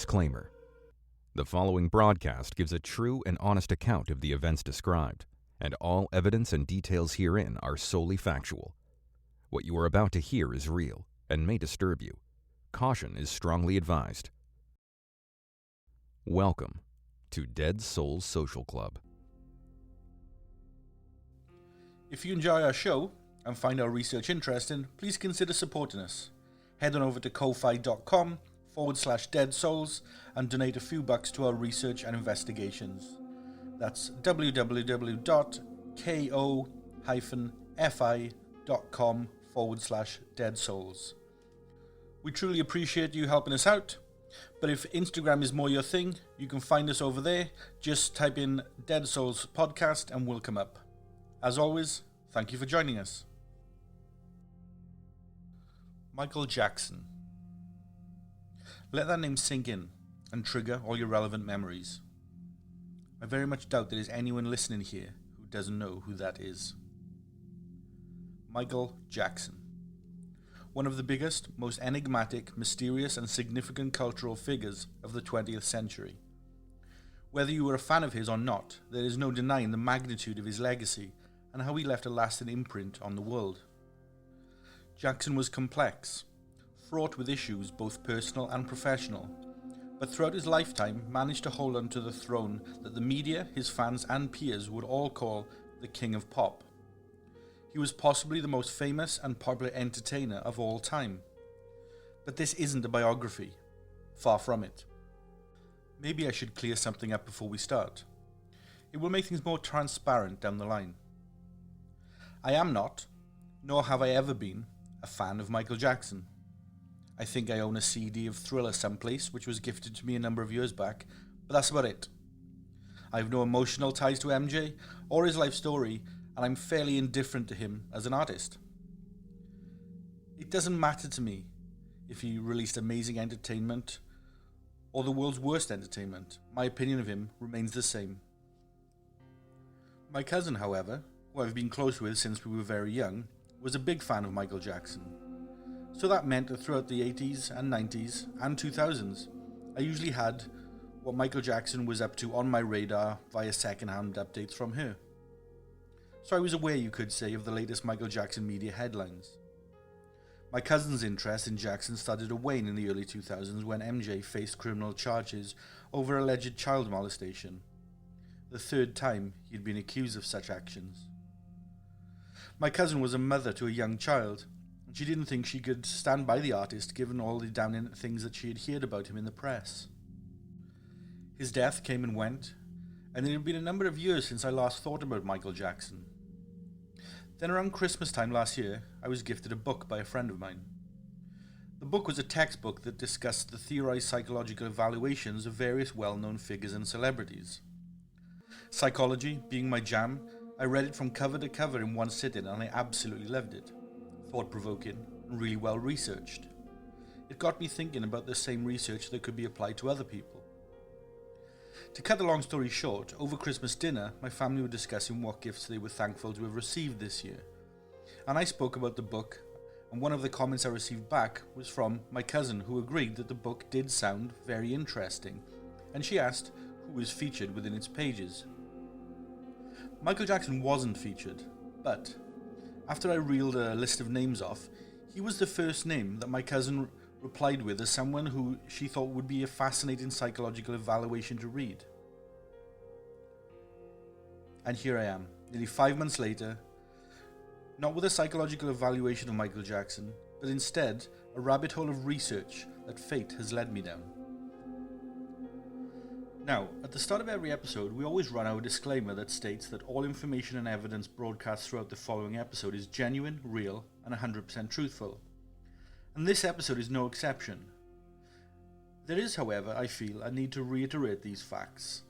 disclaimer. The following broadcast gives a true and honest account of the events described, and all evidence and details herein are solely factual. What you are about to hear is real and may disturb you. Caution is strongly advised. Welcome to Dead Souls Social Club. If you enjoy our show and find our research interesting, please consider supporting us. Head on over to ko-fi.com/Dead Souls and donate a few bucks to our research and investigations. That's www.ko-fi.com/Dead Souls. We truly appreciate you helping us out, but if Instagram is more your thing, you can find us over there. Just type in Dead Souls Podcast and we'll come up. As always, thank you for joining us. Michael Jackson. Let that name sink in and trigger all your relevant memories. I very much doubt there is anyone listening here who doesn't know who that is. Michael Jackson. One of the biggest, most enigmatic, mysterious and significant cultural figures of the 20th century. Whether you were a fan of his or not, there is no denying the magnitude of his legacy and how he left a lasting imprint on the world. Jackson was complex, fraught with issues both personal and professional, but throughout his lifetime managed to hold on to the throne that the media, his fans and peers would all call the King of Pop. He was possibly the most famous and popular entertainer of all time. But this isn't a biography. Far from it. Maybe I should clear something up before we start. It will make things more transparent down the line. I am not, nor have I ever been, a fan of Michael Jackson. I think I own a CD of Thriller someplace, which was gifted to me a number of years back, but that's about it. I have no emotional ties to MJ or his life story, and I'm fairly indifferent to him as an artist. It doesn't matter to me if he released amazing entertainment or the world's worst entertainment. My opinion of him remains the same. My cousin, however, who I've been close with since we were very young, was a big fan of Michael Jackson. So that meant that throughout the 80s and 90s and 2000s, I usually had what Michael Jackson was up to on my radar via second-hand updates from her. So I was aware, you could say, of the latest Michael Jackson media headlines. My cousin's interest in Jackson started to wane in the early 2000s when MJ faced criminal charges over alleged child molestation, the third time he'd been accused of such actions. My cousin was a mother to a young child, and she didn't think she could stand by the artist given all the damning things that she had heard about him in the press. His death came and went, and it had been a number of years since I last thought about Michael Jackson. Then around Christmas time last year, I was gifted a book by a friend of mine. The book was a textbook that discussed the theorized psychological evaluations of various well-known figures and celebrities. Psychology being my jam, I read it from cover to cover in one sitting and I absolutely loved it. Thought-provoking and really well researched. It got me thinking about the same research that could be applied to other people. To cut the long story short, over Christmas dinner, my family were discussing what gifts they were thankful to have received this year. And I spoke about the book, and one of the comments I received back was from my cousin, who agreed that the book did sound very interesting, and she asked who was featured within its pages. Michael Jackson wasn't featured, but after I reeled a list of names off, he was the first name that my cousin replied with as someone who she thought would be a fascinating psychological evaluation to read. And here I am, nearly 5 months later, not with a psychological evaluation of Michael Jackson, but instead a rabbit hole of research that fate has led me down. Now, at the start of every episode, we always run our disclaimer that states that all information and evidence broadcast throughout the following episode is genuine, real, and 100% truthful. And this episode is no exception. There is, however, I feel, a need to reiterate these facts,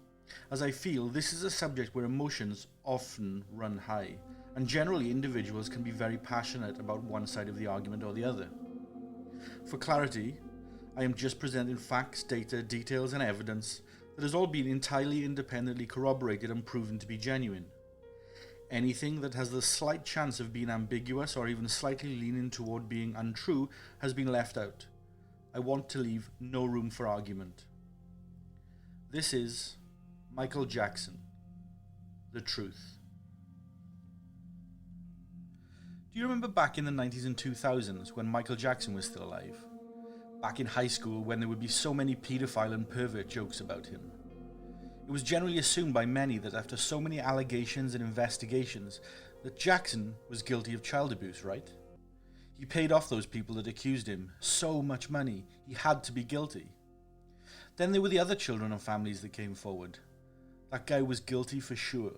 as I feel this is a subject where emotions often run high, and generally individuals can be very passionate about one side of the argument or the other. For clarity, I am just presenting facts, data, details, and evidence that has all been entirely independently corroborated and proven to be genuine. Anything that has the slight chance of being ambiguous or even slightly leaning toward being untrue has been left out. I want to leave no room for argument. This is Michael Jackson, the truth. Do you remember back in the 90s and 2000s when Michael Jackson was still alive? Back in high school when there would be so many paedophile and pervert jokes about him. It was generally assumed by many that after so many allegations and investigations that Jackson was guilty of child abuse, right? He paid off those people that accused him so much money, he had to be guilty. Then there were the other children and families that came forward. That guy was guilty for sure.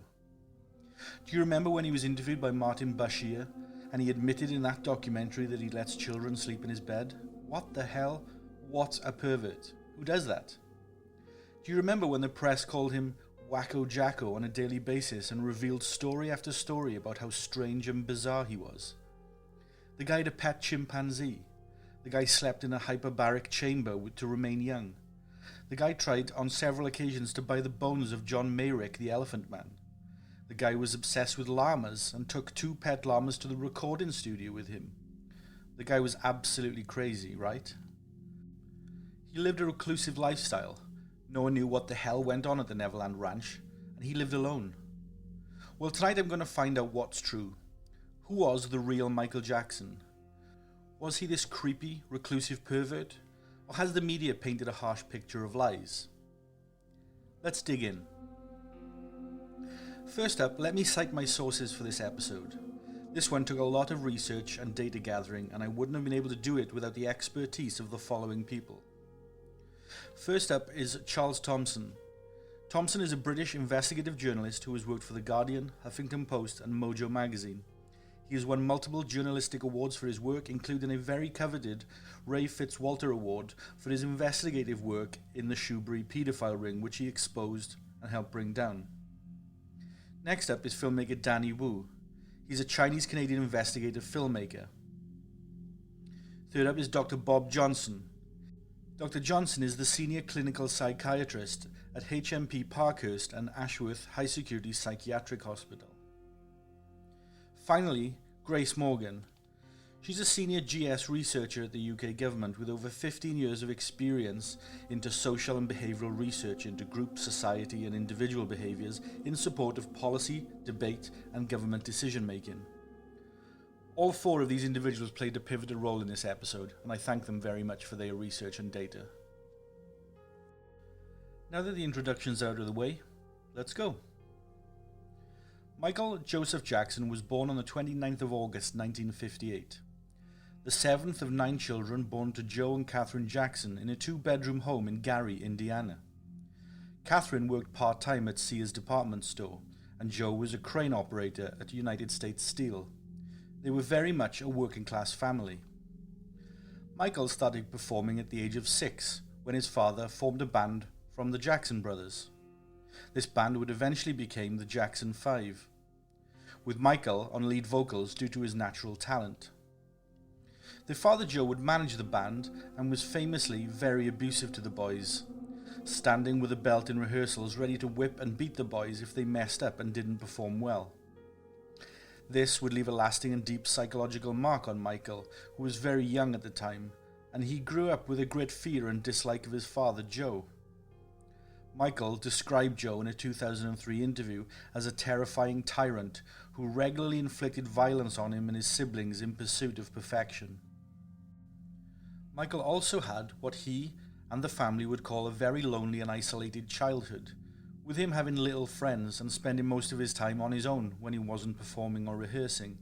Do you remember when he was interviewed by Martin Bashir and he admitted in that documentary that he lets children sleep in his bed? What the hell? What a pervert. Who does that? Do you remember when the press called him Wacko Jacko on a daily basis and revealed story after story about how strange and bizarre he was? The guy had a pet chimpanzee. The guy slept in a hyperbaric chamber to remain young. The guy tried on several occasions to buy the bones of John Mayrick, the Elephant Man. The guy was obsessed with llamas and took 2 pet llamas to the recording studio with him. The guy was absolutely crazy, right? He lived a reclusive lifestyle. No one knew what the hell went on at the Neverland Ranch, and he lived alone. Well, tonight I'm going to find out what's true. Who was the real Michael Jackson? Was he this creepy, reclusive pervert? Or has the media painted a harsh picture of lies? Let's dig in. First up, let me cite my sources for this episode. This one took a lot of research and data gathering, and I wouldn't have been able to do it without the expertise of the following people. First up is Charles Thompson. Thompson is a British investigative journalist who has worked for The Guardian, Huffington Post and Mojo magazine. He has won multiple journalistic awards for his work, including a very coveted Ray Fitzwalter Award for his investigative work in the Shoebury paedophile ring, which he exposed and helped bring down. Next up is filmmaker Danny Wu. He's a Chinese-Canadian investigative filmmaker. Third up is Dr. Bob Johnson. Dr. Johnson is the senior clinical psychiatrist at HMP Parkhurst and Ashworth High Security Psychiatric Hospital. Finally, Grace Morgan. She's a senior GS researcher at the UK government with over 15 years of experience into social and behavioural research into group, society and individual behaviours in support of policy, debate and government decision making. All 4 of these individuals played a pivotal role in this episode, and I thank them very much for their research and data. Now that the introductions are out of the way, let's go. Michael Joseph Jackson was born on the 29th of August 1958. The 7th of 9 children born to Joe and Catherine Jackson in a 2-bedroom home in Gary, Indiana. Catherine worked part-time at Sears department store, and Joe was a crane operator at United States Steel. They were very much a working-class family. Michael started performing at the age of 6 when his father formed a band from the Jackson brothers. This band would eventually become the Jackson 5, with Michael on lead vocals due to his natural talent. Their father Joe would manage the band and was famously very abusive to the boys, standing with a belt in rehearsals ready to whip and beat the boys if they messed up and didn't perform well. This would leave a lasting and deep psychological mark on Michael, who was very young at the time, and he grew up with a great fear and dislike of his father Joe. Michael described Joe in a 2003 interview as a terrifying tyrant who regularly inflicted violence on him and his siblings in pursuit of perfection. Michael also had what he and the family would call a very lonely and isolated childhood, with him having little friends and spending most of his time on his own when he wasn't performing or rehearsing.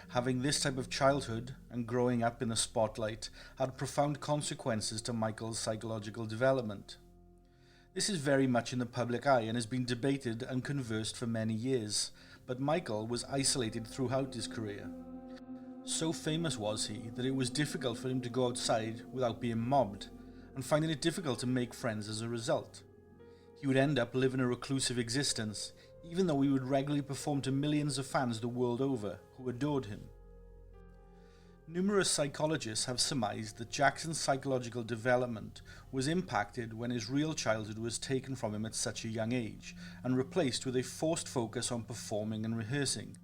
Having this type of childhood and growing up in the spotlight had profound consequences to Michael's psychological development. This is very much in the public eye and has been debated and conversed for many years, but Michael was isolated throughout his career. So famous was he that it was difficult for him to go outside without being mobbed, and finding it difficult to make friends as a result. He would end up living a reclusive existence, even though he would regularly perform to millions of fans the world over who adored him. Numerous psychologists have surmised that Jackson's psychological development was impacted when his real childhood was taken from him at such a young age and replaced with a forced focus on performing and rehearsing.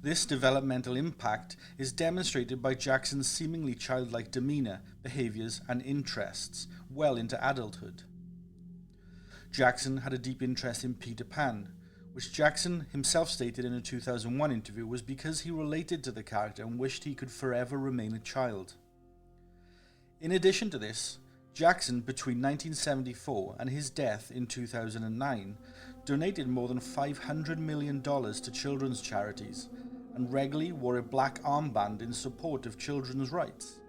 This developmental impact is demonstrated by Jackson's seemingly childlike demeanor, behaviors, and interests well into adulthood. Jackson had a deep interest in Peter Pan, which Jackson himself stated in a 2001 interview was because he related to the character and wished he could forever remain a child. In addition to this, Jackson, between 1974 and his death in 2009, donated more than $500 million to children's charities and regularly wore a black armband in support of children's rights.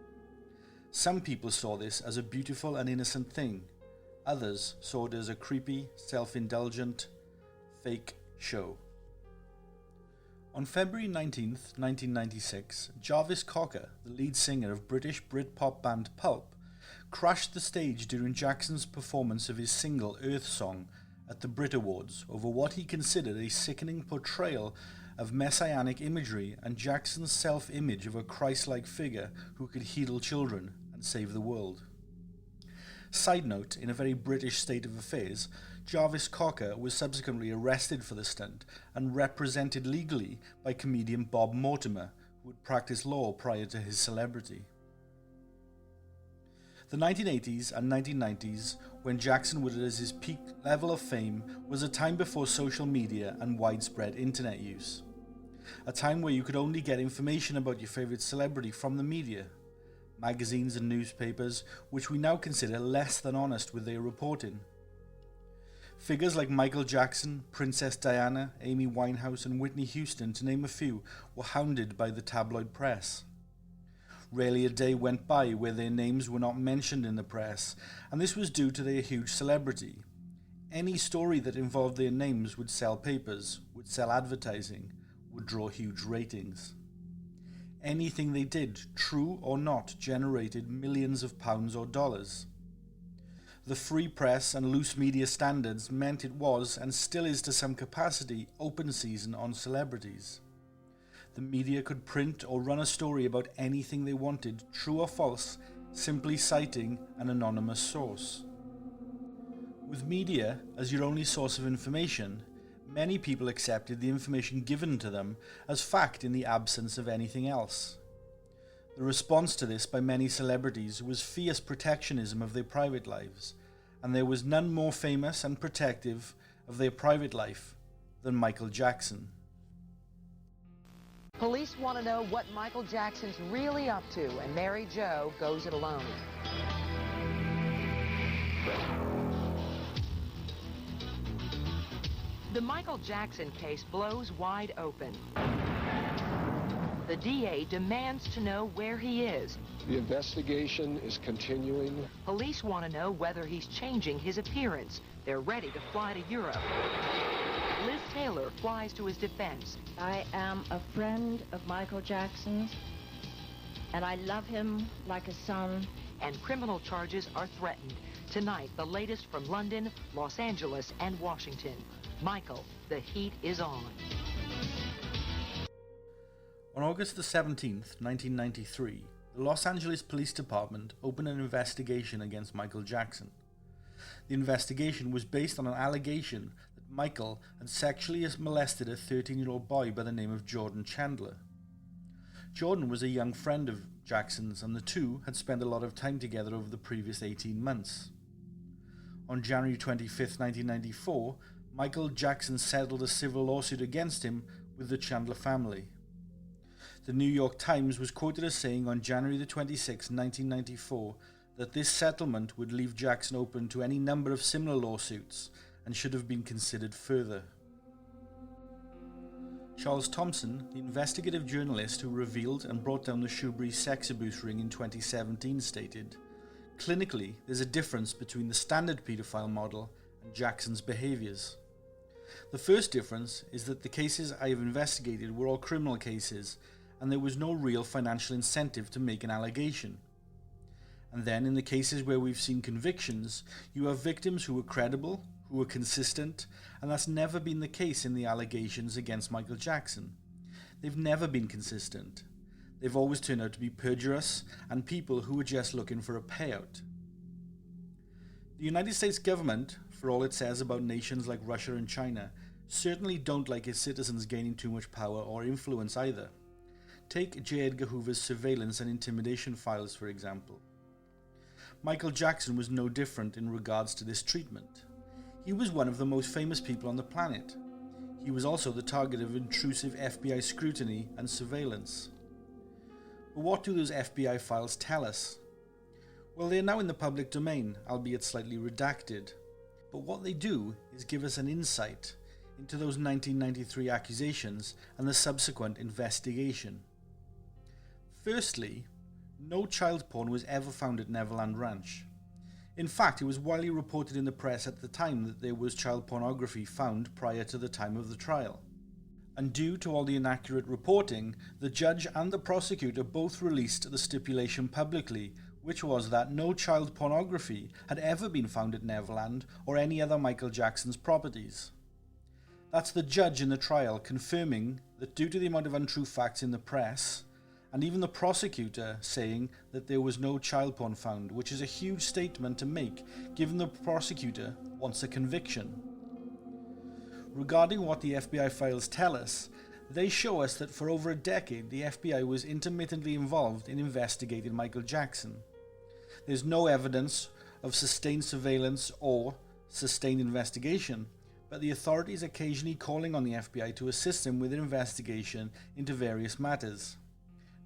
Some people saw this as a beautiful and innocent thing. Others saw it as a creepy, self-indulgent, fake show. On February 19th, 1996, Jarvis Cocker, the lead singer of British Britpop band Pulp, crashed the stage during Jackson's performance of his single Earth Song at the Brit Awards over what he considered a sickening portrayal of messianic imagery and Jackson's self-image of a Christ-like figure who could heal children and save the world. Side note, in a very British state of affairs, Jarvis Cocker was subsequently arrested for the stunt and represented legally by comedian Bob Mortimer, who had practiced law prior to his celebrity. The 1980s and 1990s, when Jackson was at his peak level of fame, was a time before social media and widespread internet use. A time where you could only get information about your favourite celebrity from the media, magazines and newspapers, which we now consider less than honest with their reporting. Figures like Michael Jackson, Princess Diana, Amy Winehouse and Whitney Houston, to name a few, were hounded by the tabloid press. Rarely a day went by where their names were not mentioned in the press, and this was due to their huge celebrity. Any story that involved their names would sell papers, would sell advertising, would draw huge ratings. Anything they did, true or not, generated millions of pounds or dollars. The free press and loose media standards meant it was, and still is to some capacity, open season on celebrities. The media could print or run a story about anything they wanted, true or false, simply citing an anonymous source. With media as your only source of information, many people accepted the information given to them as fact in the absence of anything else. The response to this by many celebrities was fierce protectionism of their private lives, and there was none more famous and protective of their private life than Michael Jackson. Police want to know what Michael Jackson's really up to, and Mary Jo goes it alone. The Michael Jackson case blows wide open. The DA demands to know where he is. The investigation is continuing. Police want to know whether he's changing his appearance. They're ready to fly to Europe. Liz Taylor flies to his defense. I am a friend of Michael Jackson's, and I love him like a son. And criminal charges are threatened. Tonight, the latest from London, Los Angeles, and Washington. Michael, the heat is on. On August the 17th, 1993, the Los Angeles Police Department opened an investigation against Michael Jackson. The investigation was based on an allegation that Michael had sexually molested a 13-year-old boy by the name of Jordan Chandler. Jordan was a young friend of Jackson's, and the two had spent a lot of time together over the previous 18 months. On January 25th, 1994, Michael Jackson settled a civil lawsuit against him with the Chandler family. The New York Times was quoted as saying on January the 26th, 1994, that this settlement would leave Jackson open to any number of similar lawsuits and should have been considered further. Charles Thompson, the investigative journalist who revealed and brought down the Shoebury sex abuse ring in 2017, stated, "Clinically, there's a difference between the standard paedophile model and Jackson's behaviours. The first difference is that the cases I have investigated were all criminal cases, and there was no real financial incentive to make an allegation. And then in the cases where we've seen convictions, you have victims who were credible, who were consistent, and that's never been the case in the allegations against Michael Jackson. They've never been consistent. They've always turned out to be perjurous and people who were just looking for a payout." The United States government, for all it says about nations like Russia and China, certainly don't like its citizens gaining too much power or influence either. Take J. Edgar Hoover's surveillance and intimidation files, for example. Michael Jackson was no different in regards to this treatment. He was one of the most famous people on the planet. He was also the target of intrusive FBI scrutiny and surveillance. But what do those FBI files tell us? Well, they are now in the public domain, albeit slightly redacted. But what they do is give us an insight into those 1993 accusations and the subsequent investigation. Firstly, no child porn was ever found at Neverland Ranch. In fact, it was widely reported in the press at the time that there was child pornography found prior to the time of the trial. And due to all the inaccurate reporting, the judge and the prosecutor both released the stipulation publicly, which was that no child pornography had ever been found at Neverland or any other Michael Jackson's properties. That's the judge in the trial confirming that due to the amount of untrue facts in the press, and even the prosecutor saying that there was no child porn found, which is a huge statement to make given the prosecutor wants a conviction. Regarding what the FBI files tell us, they show us that for over a decade the FBI was intermittently involved in investigating Michael Jackson. There's no evidence of sustained surveillance or sustained investigation, but the authorities occasionally calling on the FBI to assist them with their investigation into various matters.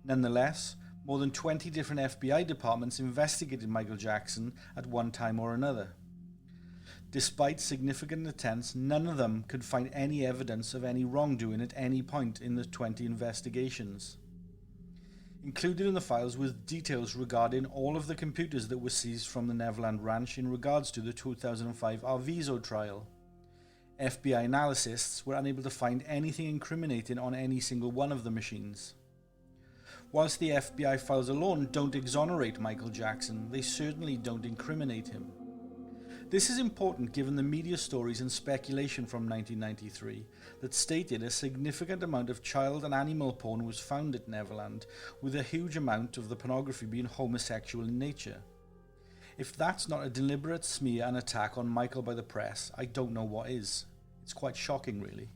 Nonetheless, more than 20 different FBI departments investigated Michael Jackson at one time or another. Despite significant attempts, none of them could find any evidence of any wrongdoing at any point in the 20 investigations. Included in the files was details regarding all of the computers that were seized from the Neverland Ranch in regards to the 2005 Arvizo trial. FBI analysts were unable to find anything incriminating on any single one of the machines. Whilst the FBI files alone don't exonerate Michael Jackson, they certainly don't incriminate him. This is important given the media stories and speculation from 1993 that stated a significant amount of child and animal porn was found at Neverland, with a huge amount of the pornography being homosexual in nature. If that's not a deliberate smear and attack on Michael by the press, I don't know what is. It's quite shocking, really.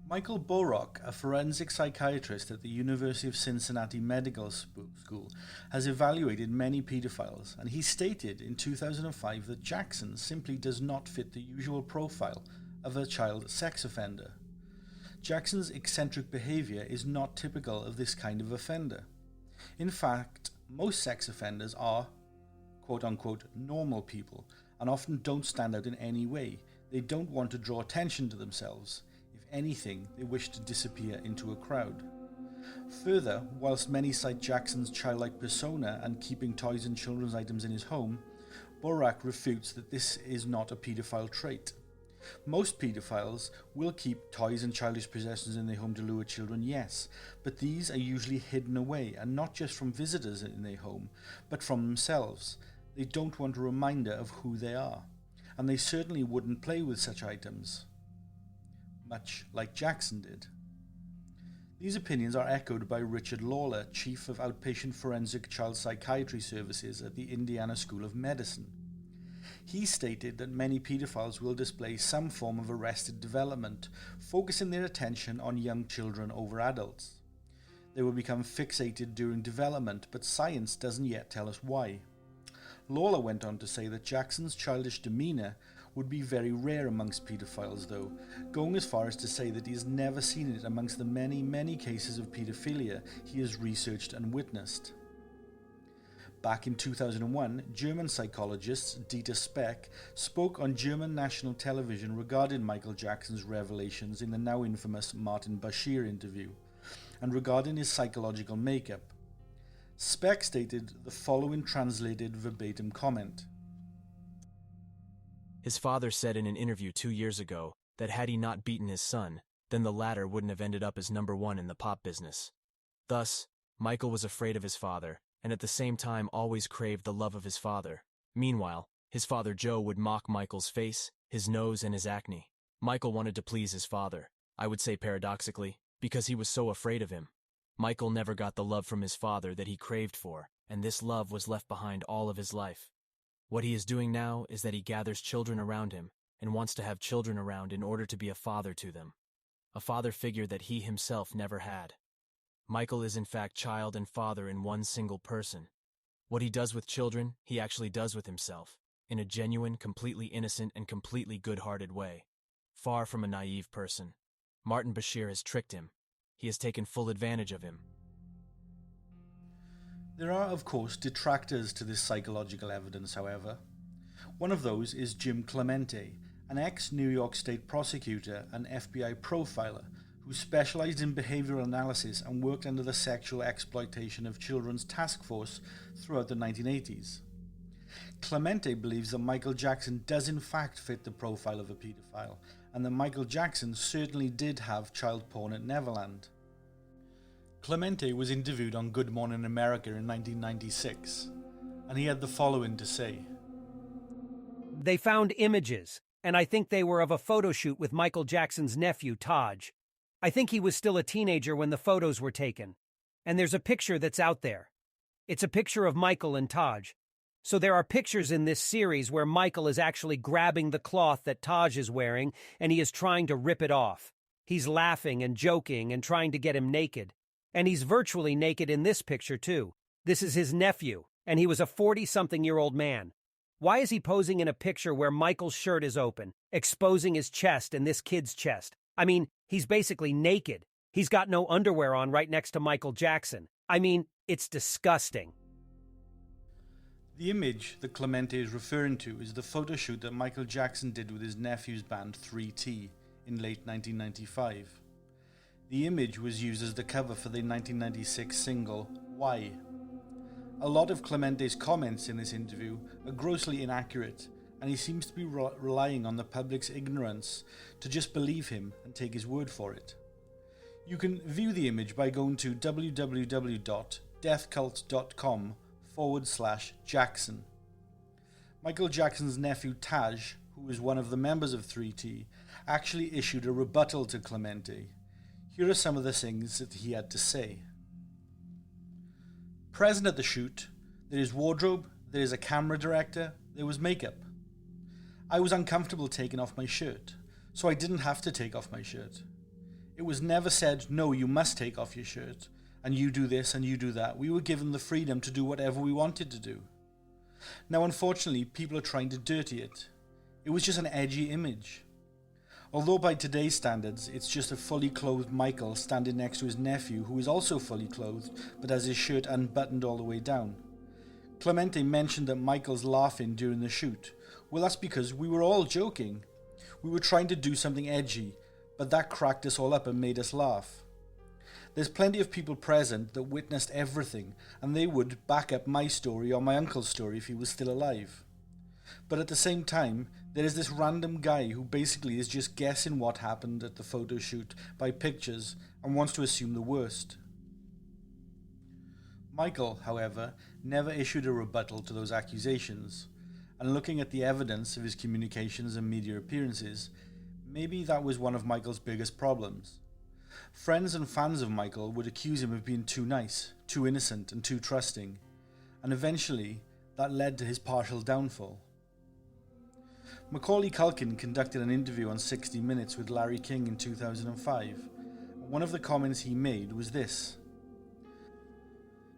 Michael Borok, a forensic psychiatrist at the University of Cincinnati Medical School, has evaluated many pedophiles, and he stated in 2005 that Jackson simply does not fit the usual profile of a child sex offender. Jackson's eccentric behavior is not typical of this kind of offender. In fact, most sex offenders are, quote-unquote, normal people, and often don't stand out in any way. They don't want to draw attention to themselves. Anything, they wish to disappear into a crowd. Further, whilst many cite Jackson's childlike persona and keeping toys and children's items in his home, Borak refutes that this is not a paedophile trait. Most paedophiles will keep toys and childish possessions in their home to lure children, yes, but these are usually hidden away, and not just from visitors in their home, but from themselves. They don't want a reminder of who they are, and they certainly wouldn't play with such items, much like Jackson did. These opinions are echoed by Richard Lawler, Chief of Outpatient Forensic Child Psychiatry Services at the Indiana School of Medicine. He stated that many pedophiles will display some form of arrested development, focusing their attention on young children over adults. They will become fixated during development, but science doesn't yet tell us why. Lawler went on to say that Jackson's childish demeanor would be very rare amongst paedophiles, though, going as far as to say that he has never seen it amongst the many, many cases of paedophilia he has researched and witnessed. Back in 2001, German psychologist Dieter Speck spoke on German national television regarding Michael Jackson's revelations in the now infamous Martin Bashir interview, and regarding his psychological makeup. Speck stated the following translated verbatim comment. His father said in an interview 2 years ago that had he not beaten his son, then the latter wouldn't have ended up as number one in the pop business. Thus, Michael was afraid of his father, and at the same time always craved the love of his father. Meanwhile, his father Joe would mock Michael's face, his nose, and his acne. Michael wanted to please his father, I would say paradoxically, because he was so afraid of him. Michael never got the love from his father that he craved for, and this love was left behind all of his life. What he is doing now is that he gathers children around him and wants to have children around in order to be a father to them, a father figure that he himself never had. Michael is in fact child and father in one single person. What he does with children, he actually does with himself, in a genuine, completely innocent, and completely good-hearted way. Far from a naive person, Martin Bashir has tricked him. He has taken full advantage of him. There are, of course, detractors to this psychological evidence, however. One of those is Jim Clemente, an ex-New York State prosecutor and FBI profiler who specialized in behavioral analysis and worked under the Sexual Exploitation of Children's Task Force throughout the 1980s. Clemente believes that Michael Jackson does in fact fit the profile of a pedophile, and that Michael Jackson certainly did have child porn at Neverland. Clemente was interviewed on Good Morning America in 1996, and he had the following to say. They found images, and I think they were of a photo shoot with Michael Jackson's nephew, Taj. I think he was still a teenager when the photos were taken. And there's a picture that's out there. It's a picture of Michael and Taj. So there are pictures in this series where Michael is actually grabbing the cloth that Taj is wearing, and he is trying to rip it off. He's laughing and joking and trying to get him naked. And he's virtually naked in this picture, too. This is his nephew, and he was a 40-something-year-old man. Why is he posing in a picture where Michael's shirt is open, exposing his chest and this kid's chest? I mean, he's basically naked. He's got no underwear on right next to Michael Jackson. I mean, it's disgusting. The image that Clemente is referring to is the photo shoot that Michael Jackson did with his nephew's band 3T in late 1995. The image was used as the cover for the 1996 single, Why? A lot of Clemente's comments in this interview are grossly inaccurate, and he seems to be relying on the public's ignorance to just believe him and take his word for it. You can view the image by going to www.deathcult.com/Jackson. Michael Jackson's nephew Taj, who was one of the members of 3T, actually issued a rebuttal to Clemente. Here are some of the things that he had to say. Present at the shoot, there is wardrobe, there is a camera director, there was makeup. I was uncomfortable taking off my shirt, so I didn't have to take off my shirt. It was never said, no, you must take off your shirt, and you do this and you do that. We were given the freedom to do whatever we wanted to do. Now, unfortunately, people are trying to dirty it. It was just an edgy image. Although by today's standards, it's just a fully clothed Michael standing next to his nephew, who is also fully clothed, but has his shirt unbuttoned all the way down. Clemente mentioned that Michael's laughing during the shoot. Well, that's because we were all joking. We were trying to do something edgy, but that cracked us all up and made us laugh. There's plenty of people present that witnessed everything, and they would back up my story or my uncle's story if he was still alive. But at the same time, there is this random guy who basically is just guessing what happened at the photo shoot by pictures and wants to assume the worst. Michael, however, never issued a rebuttal to those accusations, and looking at the evidence of his communications and media appearances, maybe that was one of Michael's biggest problems. Friends and fans of Michael would accuse him of being too nice, too innocent, and too trusting, and eventually that led to his partial downfall. Macaulay Culkin conducted an interview on 60 Minutes with Larry King in 2005. One of the comments he made was this.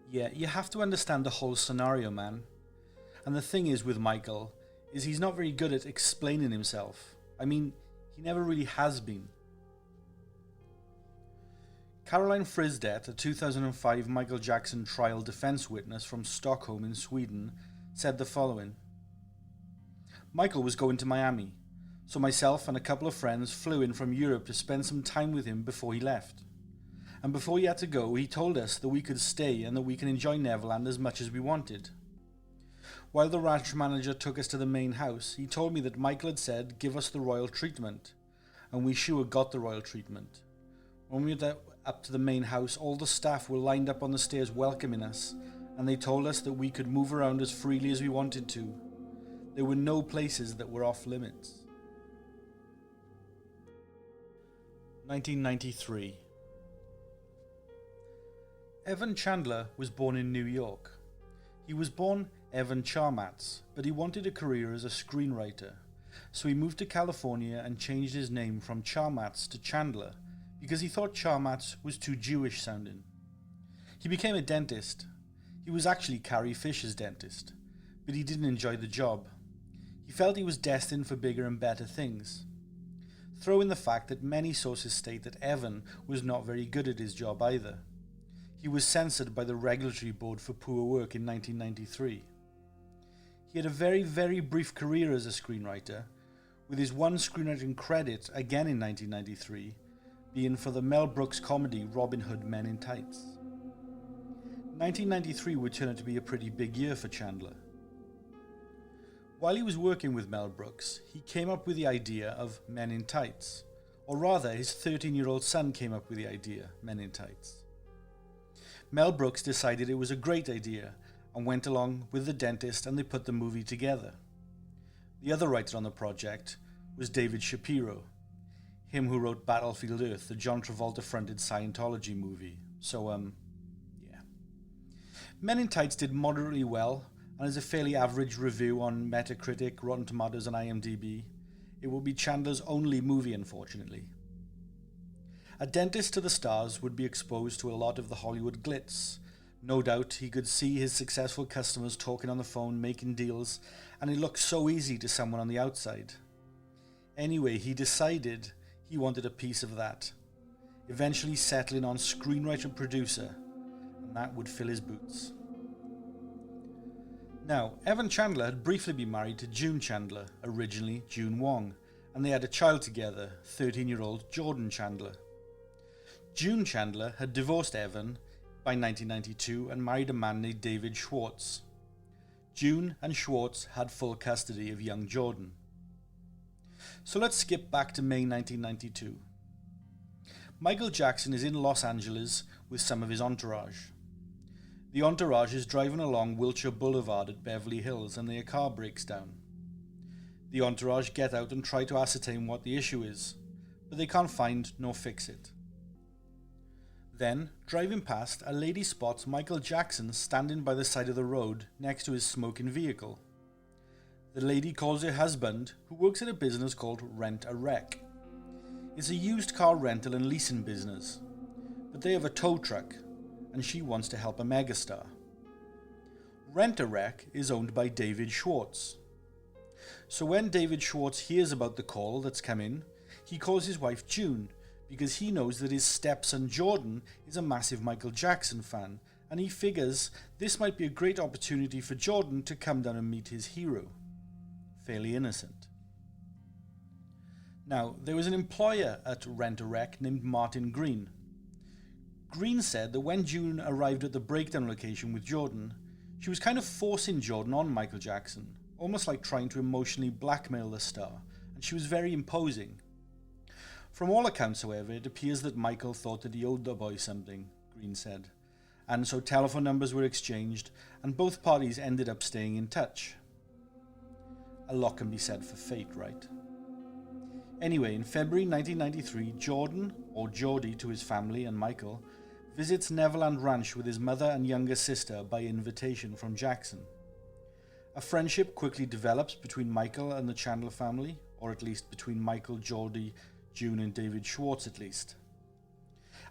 Yeah, you have to understand the whole scenario, man. And the thing is with Michael, is he's not very good at explaining himself. I mean, he never really has been. Caroline Frisdet, a 2005 Michael Jackson trial defense witness from Stockholm in Sweden, said the following. Michael was going to Miami, so myself and a couple of friends flew in from Europe to spend some time with him before he left. And before he had to go, he told us that we could stay and that we can enjoy Neverland as much as we wanted. While the ranch manager took us to the main house, he told me that Michael had said, give us the royal treatment, and we sure got the royal treatment. When we went up to the main house, all the staff were lined up on the stairs welcoming us, and they told us that we could move around as freely as we wanted to. There were no places that were off limits. 1993. Evan Chandler was born in New York. He was born Evan Charmatz, but he wanted a career as a screenwriter, so he moved to California and changed his name from Charmatz to Chandler because he thought Charmatz was too Jewish sounding. He became a dentist. He was actually Carrie Fisher's dentist, but he didn't enjoy the job. He felt he was destined for bigger and better things. Throw in the fact that many sources state that Evan was not very good at his job either. He was censored by the Regulatory Board for poor work in 1993. He had a very, very brief career as a screenwriter, with his one screenwriting credit, again in 1993, being for the Mel Brooks comedy Robin Hood Men in Tights. 1993 would turn out to be a pretty big year for Chandler. While he was working with Mel Brooks, he came up with the idea of Men in Tights, or rather his 13-year-old son came up with the idea, Men in Tights. Mel Brooks decided it was a great idea and went along with the dentist and they put the movie together. The other writer on the project was David Shapiro, him who wrote Battlefield Earth, the John Travolta-fronted Scientology movie. Yeah. Men in Tights did moderately well and is a fairly average review on Metacritic, Rotten Tomatoes and IMDb. It will be Chandler's only movie, unfortunately. A dentist to the stars would be exposed to a lot of the Hollywood glitz. No doubt he could see his successful customers talking on the phone, making deals, and it looked so easy to someone on the outside. Anyway, he decided he wanted a piece of that, eventually settling on screenwriter-producer, and that would fill his boots. Now, Evan Chandler had briefly been married to June Chandler, originally June Wong, and they had a child together, 13-year-old Jordan Chandler. June Chandler had divorced Evan by 1992 and married a man named David Schwartz. June and Schwartz had full custody of young Jordan. So let's skip back to May 1992. Michael Jackson is in Los Angeles with some of his entourage. The entourage is driving along Wilshire Boulevard at Beverly Hills and their car breaks down. The entourage get out and try to ascertain what the issue is, but they can't find nor fix it. Then, driving past, a lady spots Michael Jackson standing by the side of the road next to his smoking vehicle. The lady calls her husband, who works at a business called Rent a Wreck. It's a used car rental and leasing business, but they have a tow truck, and she wants to help a megastar. Rent a Wreck is owned by David Schwartz. So when David Schwartz hears about the call that's come in, he calls his wife June, because he knows that his stepson Jordan is a massive Michael Jackson fan, and he figures this might be a great opportunity for Jordan to come down and meet his hero. Fairly innocent. Now, there was an employer at Rent-A-Wreck named Martin Green. Green said that when June arrived at the breakdown location with Jordan, she was kind of forcing Jordan on Michael Jackson, almost like trying to emotionally blackmail the star, and she was very imposing. From all accounts, however, it appears that Michael thought that he owed the boy something, Green said, and so telephone numbers were exchanged, and both parties ended up staying in touch. A lot can be said for fate, right? Anyway, in February 1993, Jordan, or Geordie to his family and Michael, visits Neverland Ranch with his mother and younger sister by invitation from Jackson. A friendship quickly develops between Michael and the Chandler family, or at least between Michael, Geordie, June and David Schwartz at least.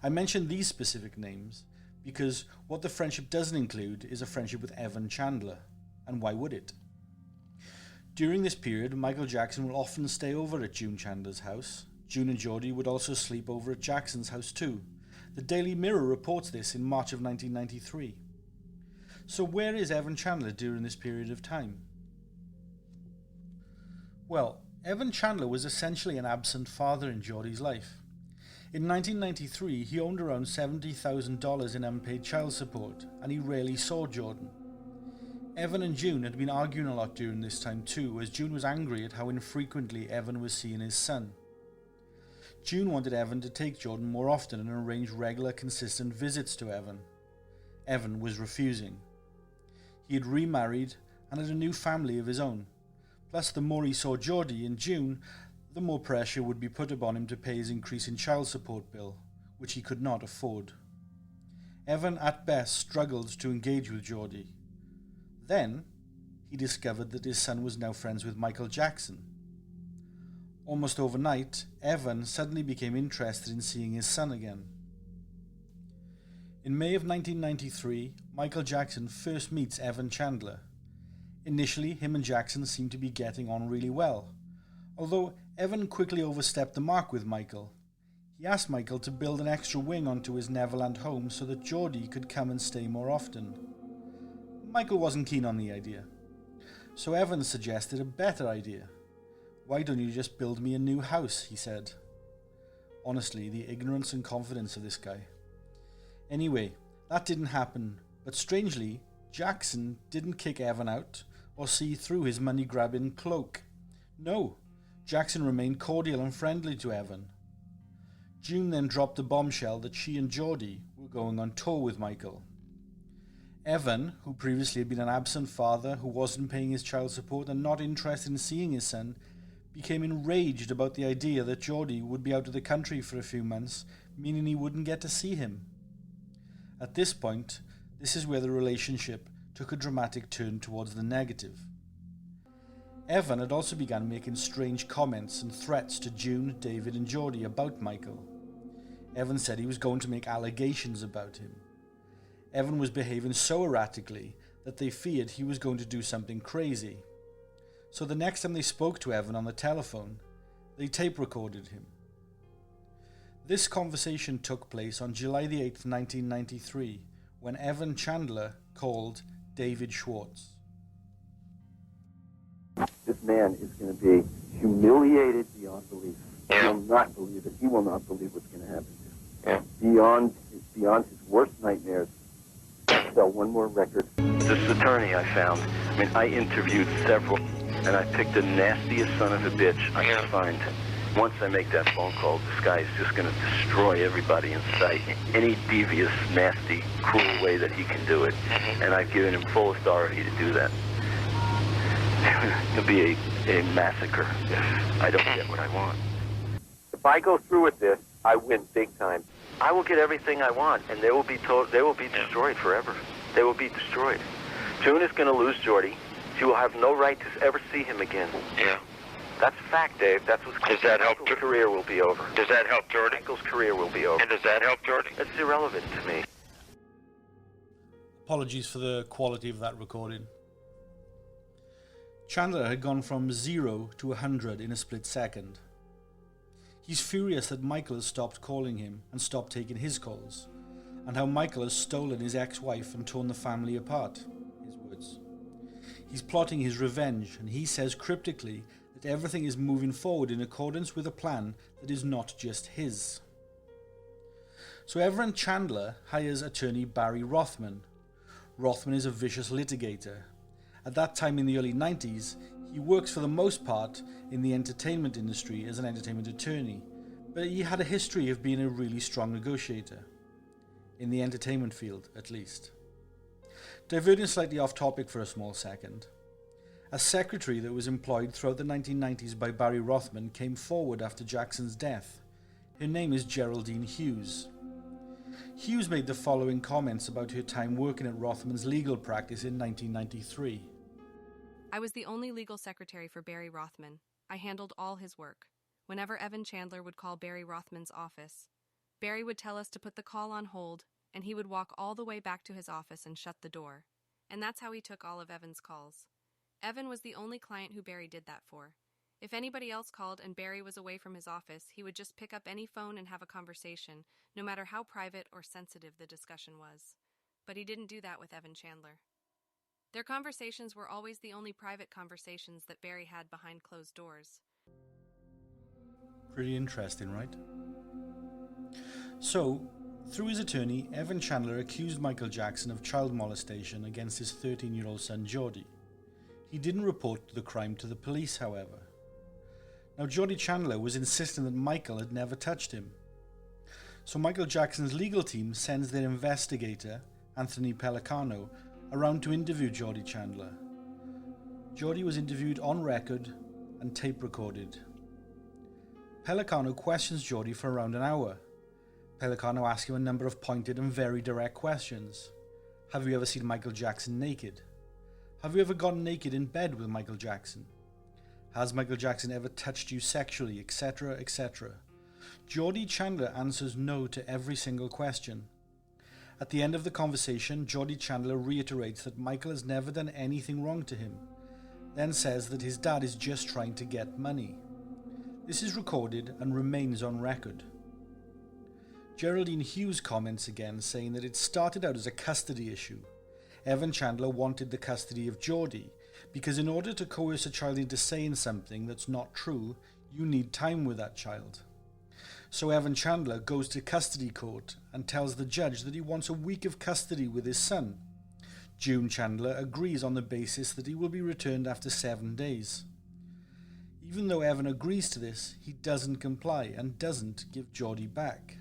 I mention these specific names because what the friendship doesn't include is a friendship with Evan Chandler, and why would it? During this period, Michael Jackson will often stay over at June Chandler's house. June and Geordie would also sleep over at Jackson's house too. The Daily Mirror reports this in March of 1993. So where is Evan Chandler during this period of time? Well, Evan Chandler was essentially an absent father in Geordie's life. In 1993, he owned around $70,000 in unpaid child support, and he rarely saw Jordan. Evan and June had been arguing a lot during this time too, as June was angry at how infrequently Evan was seeing his son. June wanted Evan to take Jordan more often and arrange regular, consistent visits to Evan. Evan was refusing. He had remarried and had a new family of his own. Plus, the more he saw Geordie in June, the more pressure would be put upon him to pay his increasing child support bill, which he could not afford. Evan, at best, struggled to engage with Geordie. Then, he discovered that his son was now friends with Michael Jackson. Almost overnight, Evan suddenly became interested in seeing his son again. In May of 1993, Michael Jackson first meets Evan Chandler. Initially, him and Jackson seemed to be getting on really well, although Evan quickly overstepped the mark with Michael. He asked Michael to build an extra wing onto his Neverland home so that Geordie could come and stay more often. Michael wasn't keen on the idea, so Evan suggested a better idea. "Why don't you just build me a new house?" he said. Honestly, the ignorance and confidence of this guy. Anyway, that didn't happen, but strangely, Jackson didn't kick Evan out or see through his money-grabbing cloak. No, Jackson remained cordial and friendly to Evan. June then dropped the bombshell that she and Geordie were going on tour with Michael. Evan, who previously had been an absent father who wasn't paying his child support and not interested in seeing his son, became enraged about the idea that Geordie would be out of the country for a few months, meaning he wouldn't get to see him. At this point, this is where the relationship took a dramatic turn towards the negative. Evan had also begun making strange comments and threats to June, David and Geordie about Michael. Evan said he was going to make allegations about him. Evan was behaving so erratically that they feared he was going to do something crazy. So the next time they spoke to Evan on the telephone, they tape recorded him. This conversation took place on July the 8th, 1993, when Evan Chandler called David Schwartz. This man is going to be humiliated beyond belief. He will not believe it. He will not believe what's going to happen to him. Beyond his worst nightmares. Sell one more record. This attorney I found, I interviewed several, and I picked the nastiest son of a bitch I could find. Once I make that phone call, this guy is just going to destroy everybody in sight. Any devious, nasty, cruel way that he can do it. And I've given him full authority to do that. It'll be a massacre if I don't get what I want. If I go through with this, I win big time. I will get everything I want, and they will be destroyed forever. They will be destroyed. June is going to lose Geordie. She will have no right to ever see him again. Yeah. That's a fact, Dave. That's what's Does that help? Michael's career will be over. Does that help Geordie? Michael's career will be over. And does that help Geordie? It's irrelevant to me. Apologies for the quality of that recording. Chandler had gone from 0 to 100 in a split second. He's furious that Michael has stopped calling him and stopped taking his calls, and how Michael has stolen his ex-wife and torn the family apart, his words. He's plotting his revenge, and he says cryptically that everything is moving forward in accordance with a plan that is not just his. So Evan Chandler hires attorney Barry Rothman. Rothman is a vicious litigator. At that time in the early 90s, he works for the most part in the entertainment industry as an entertainment attorney, but he had a history of being a really strong negotiator. In the entertainment field, at least. Diverting slightly off topic for a small second, a secretary that was employed throughout the 1990s by Barry Rothman came forward after Jackson's death. Her name is Geraldine Hughes. Hughes made the following comments about her time working at Rothman's legal practice in 1993. I was the only legal secretary for Barry Rothman. I handled all his work. Whenever Evan Chandler would call Barry Rothman's office, Barry would tell us to put the call on hold, and he would walk all the way back to his office and shut the door. And that's how he took all of Evan's calls. Evan was the only client who Barry did that for. If anybody else called and Barry was away from his office, he would just pick up any phone and have a conversation, no matter how private or sensitive the discussion was. But he didn't do that with Evan Chandler. Their conversations were always the only private conversations that Barry had behind closed doors. Pretty interesting, right? So, through his attorney, Evan Chandler accused Michael Jackson of child molestation against his 13-year-old son Geordie. He didn't report the crime to the police, however. Now, Geordie Chandler was insisting that Michael had never touched him. So Michael Jackson's legal team sends their investigator, Anthony Pellicano, around to interview Geordie Chandler. Geordie was interviewed on record and tape recorded. Pellicano questions Geordie for around an hour. Pellicano asks him a number of pointed and very direct questions. Have you ever seen Michael Jackson naked? Have you ever gotten naked in bed with Michael Jackson? Has Michael Jackson ever touched you sexually, etc., etc.? Geordie Chandler answers no to every single question. At the end of the conversation, Geordie Chandler reiterates that Michael has never done anything wrong to him, then says that his dad is just trying to get money. This is recorded and remains on record. Geraldine Hughes comments again, saying that it started out as a custody issue. Evan Chandler wanted the custody of Geordie because in order to coerce a child into saying something that's not true, you need time with that child. So Evan Chandler goes to custody court and tells the judge that he wants a week of custody with his son. June Chandler agrees on the basis that he will be returned after 7 days. Even though Evan agrees to this, he doesn't comply and doesn't give Geordie back.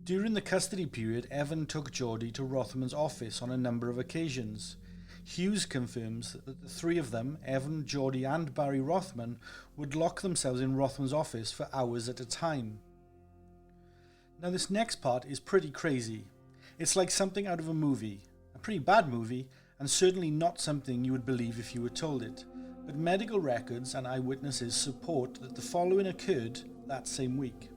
During the custody period, Evan took Geordie to Rothman's office on a number of occasions. Hughes confirms that the three of them, Evan, Geordie and Barry Rothman, would lock themselves in Rothman's office for hours at a time. Now this next part is pretty crazy. It's like something out of a movie, a pretty bad movie, and certainly not something you would believe if you were told it. But medical records and eyewitnesses support that the following occurred that same week.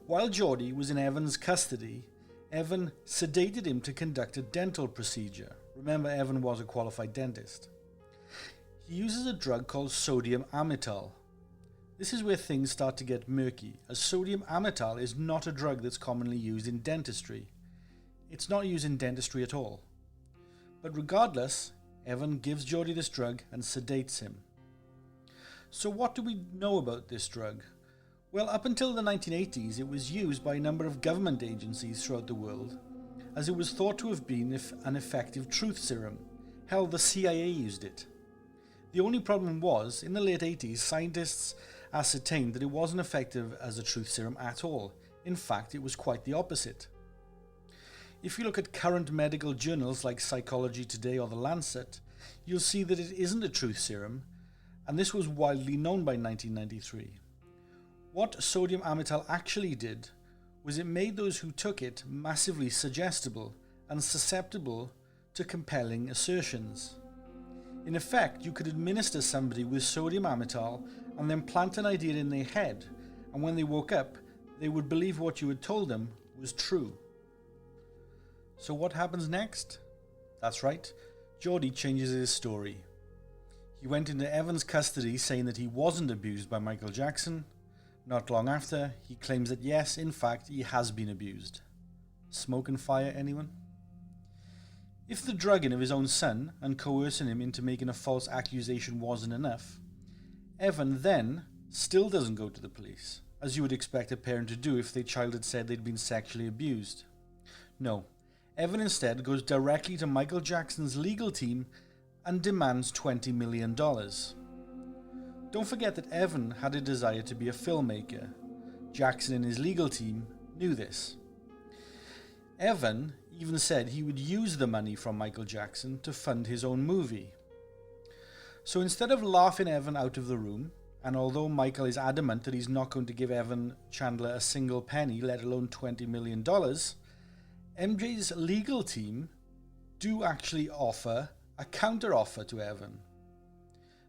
While Geordie was in Evan's custody, Evan sedated him to conduct a dental procedure. Remember, Evan was a qualified dentist. He uses a drug called sodium amytal. This is where things start to get murky, as sodium amytal is not a drug that's commonly used in dentistry. It's not used in dentistry at all. But regardless, Evan gives Geordie this drug and sedates him. So what do we know about this drug? Well, up until the 1980s, it was used by a number of government agencies throughout the world, as it was thought to have been an effective truth serum. Hell, the CIA used it. The only problem was, in the late 80s, scientists ascertained that it wasn't effective as a truth serum at all. In fact, it was quite the opposite. If you look at current medical journals like Psychology Today or The Lancet, you'll see that it isn't a truth serum, and this was widely known by 1993. What sodium amytal actually did was it made those who took it massively suggestible and susceptible to compelling assertions. In effect, you could administer somebody with sodium amytal and then plant an idea in their head, and when they woke up, they would believe what you had told them was true. So what happens next? That's right, Geordie changes his story. He went into Evan's custody saying that he wasn't abused by Michael Jackson. Not long after, he claims that yes, in fact, he has been abused. Smoke and fire, anyone? If the drugging of his own son and coercing him into making a false accusation wasn't enough, Evan then still doesn't go to the police, as you would expect a parent to do if their child had said they'd been sexually abused. No, Evan instead goes directly to Michael Jackson's legal team and demands $20 million. Don't forget that Evan had a desire to be a filmmaker. Jackson and his legal team knew this. Evan even said he would use the money from Michael Jackson to fund his own movie. So instead of laughing Evan out of the room, and although Michael is adamant that he's not going to give Evan Chandler a single penny, let alone $20 million, MJ's legal team do actually offer a counter-offer to Evan.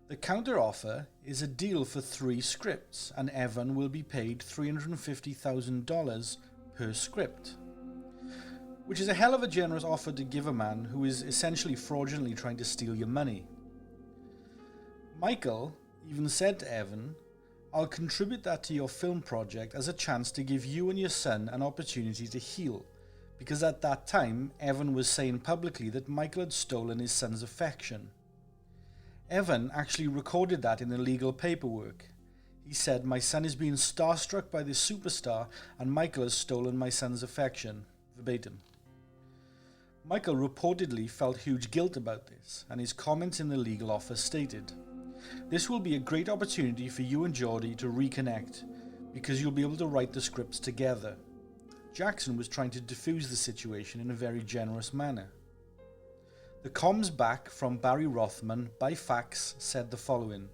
The counter-offer is a deal for 3 scripts, and Evan will be paid $350,000 per script, which is a hell of a generous offer to give a man who is essentially fraudulently trying to steal your money. Michael even said to Evan, "I'll contribute that to your film project as a chance to give you and your son an opportunity to heal," because at that time, Evan was saying publicly that Michael had stolen his son's affection. Evan actually recorded that in the legal paperwork. He said, "My son is being starstruck by this superstar and Michael has stolen my son's affection," verbatim. Michael reportedly felt huge guilt about this, and his comments in the legal offer stated, "This will be a great opportunity for you and Geordie to reconnect, because you'll be able to write the scripts together." Jackson was trying to defuse the situation in a very generous manner. The comms back from Barry Rothman by fax said the following: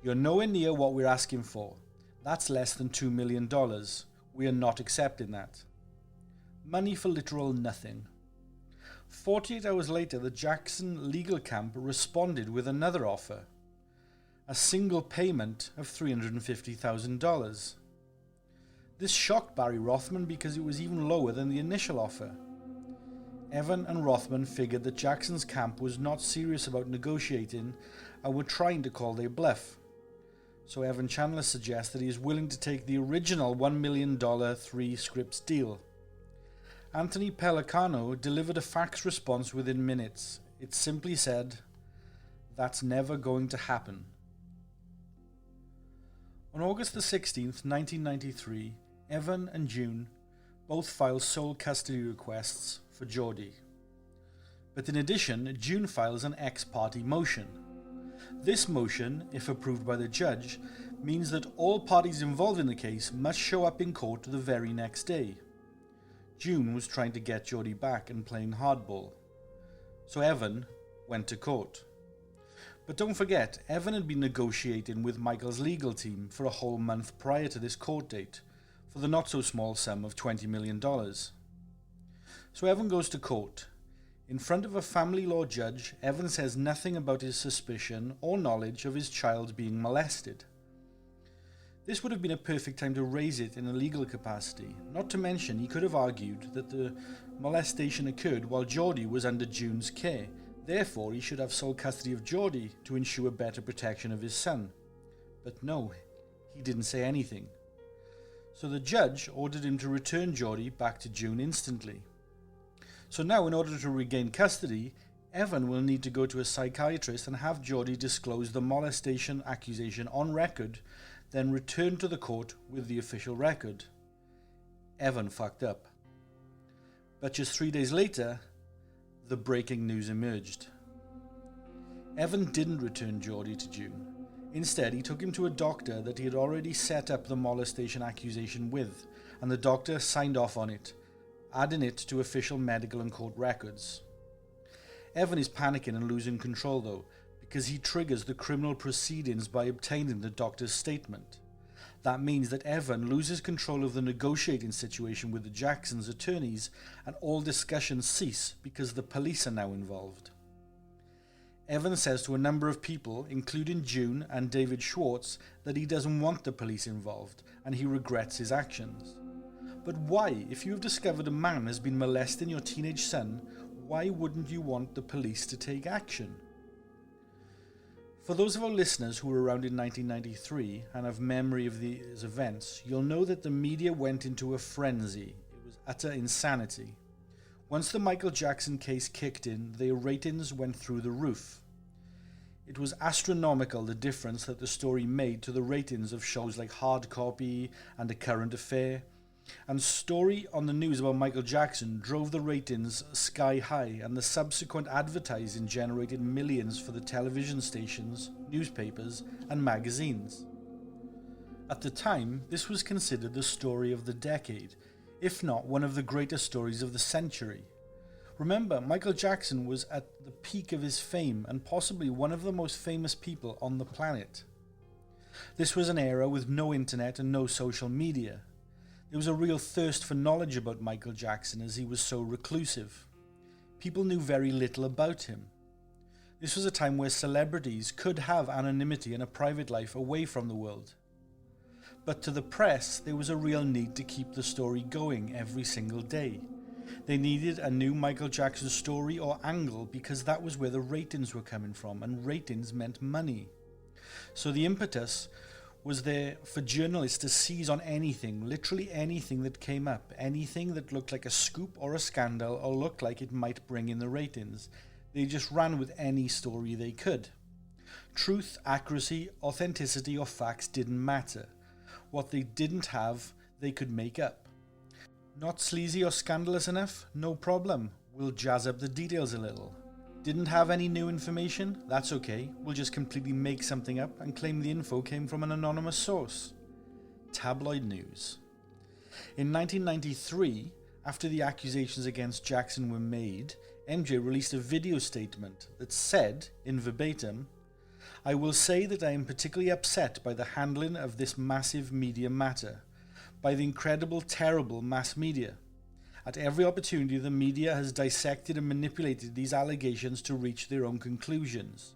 "You're nowhere near what we're asking for. That's less than $2 million. We are not accepting that." Money for literal nothing. 48 hours later, the Jackson legal camp responded with another offer, a single payment of $350,000. This shocked Barry Rothman because it was even lower than the initial offer. Evan and Rothman figured that Jackson's camp was not serious about negotiating and were trying to call their bluff. So Evan Chandler suggests that he is willing to take the original $1 million 3 scripts deal. Anthony Pellicano delivered a fax response within minutes. It simply said, "That's never going to happen." On August the 16th, 1993, Evan and June both filed sole custody requests for Geordie. But in addition, June files an ex parte motion. This motion, if approved by the judge, means that all parties involved in the case must show up in court the very next day. June was trying to get Geordie back and playing hardball. So Evan went to court. But don't forget, Evan had been negotiating with Michael's legal team for a whole month prior to this court date, for the not-so-small sum of $20 million. So Evan goes to court. In front of a family law judge, Evan says nothing about his suspicion or knowledge of his child being molested. This would have been a perfect time to raise it in a legal capacity, not to mention he could have argued that the molestation occurred while Geordie was under June's care. Therefore, he should have sole custody of Geordie to ensure better protection of his son. But no, he didn't say anything. So the judge ordered him to return Geordie back to June instantly. So now, in order to regain custody, Evan will need to go to a psychiatrist and have Geordie disclose the molestation accusation on record, then return to the court with the official record. Evan fucked up. But just 3 days later, the breaking news emerged. Evan didn't return Geordie to June. Instead, he took him to a doctor that he had already set up the molestation accusation with, and the doctor signed off on it, adding it to official medical and court records. Evan is panicking and losing control though, because he triggers the criminal proceedings by obtaining the doctor's statement. That means that Evan loses control of the negotiating situation with the Jacksons' attorneys, and all discussions cease because the police are now involved. Evan says to a number of people, including June and David Schwartz, that he doesn't want the police involved, and he regrets his actions. But why, if you have discovered a man has been molesting your teenage son, why wouldn't you want the police to take action? For those of our listeners who were around in 1993 and have memory of these events, you'll know that the media went into a frenzy. It was utter insanity. Once the Michael Jackson case kicked in, their ratings went through the roof. It was astronomical the difference that the story made to the ratings of shows like Hard Copy and A Current Affair. And story on the news about Michael Jackson drove the ratings sky high, and the subsequent advertising generated millions for the television stations, newspapers, and magazines. At the time, this was considered the story of the decade, if not one of the greatest stories of the century. Remember, Michael Jackson was at the peak of his fame and possibly one of the most famous people on the planet. This was an era with no internet and no social media. There was a real thirst for knowledge about Michael Jackson as he was so reclusive. People knew very little about him. This was a time where celebrities could have anonymity and a private life away from the world. But to the press, there was a real need to keep the story going every single day. They needed a new Michael Jackson story or angle because that was where the ratings were coming from, and ratings meant money. So the impetus was there for journalists to seize on anything, literally anything that came up, anything that looked like a scoop or a scandal or looked like it might bring in the ratings. They just ran with any story they could. Truth, accuracy, authenticity, or facts didn't matter. What they didn't have, they could make up. Not sleazy or scandalous enough? No problem. We'll jazz up the details a little. Didn't have any new information? That's okay. We'll just completely make something up and claim the info came from an anonymous source. Tabloid news. In 1993, after the accusations against Jackson were made, MJ released a video statement that said, in verbatim, "I will say that I am particularly upset by the handling of this massive media matter, by the incredible, terrible mass media. At every opportunity, the media has dissected and manipulated these allegations to reach their own conclusions.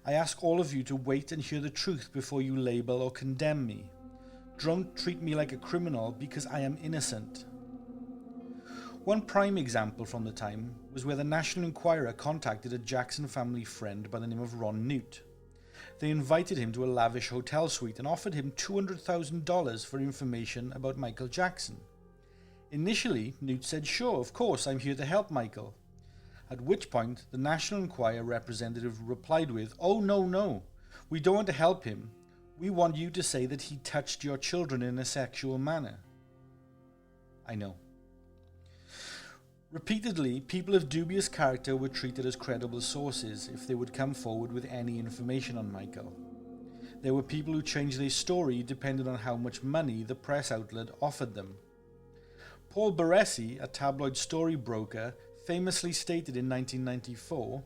I ask all of you to wait and hear the truth before you label or condemn me. Don't treat me like a criminal because I am innocent." One prime example from the time was where the National Enquirer contacted a Jackson family friend by the name of Ron Newt. They invited him to a lavish hotel suite and offered him $200,000 for information about Michael Jackson. Initially, Newt said, "Sure, of course, I'm here to help Michael." At which point, the National Enquirer representative replied with, "Oh, no, we don't want to help him. We want you to say that he touched your children in a sexual manner." I know. Repeatedly, people of dubious character were treated as credible sources if they would come forward with any information on Michael. There were people who changed their story depending on how much money the press outlet offered them. Paul Baresi, a tabloid storyboker, famously stated in 1994,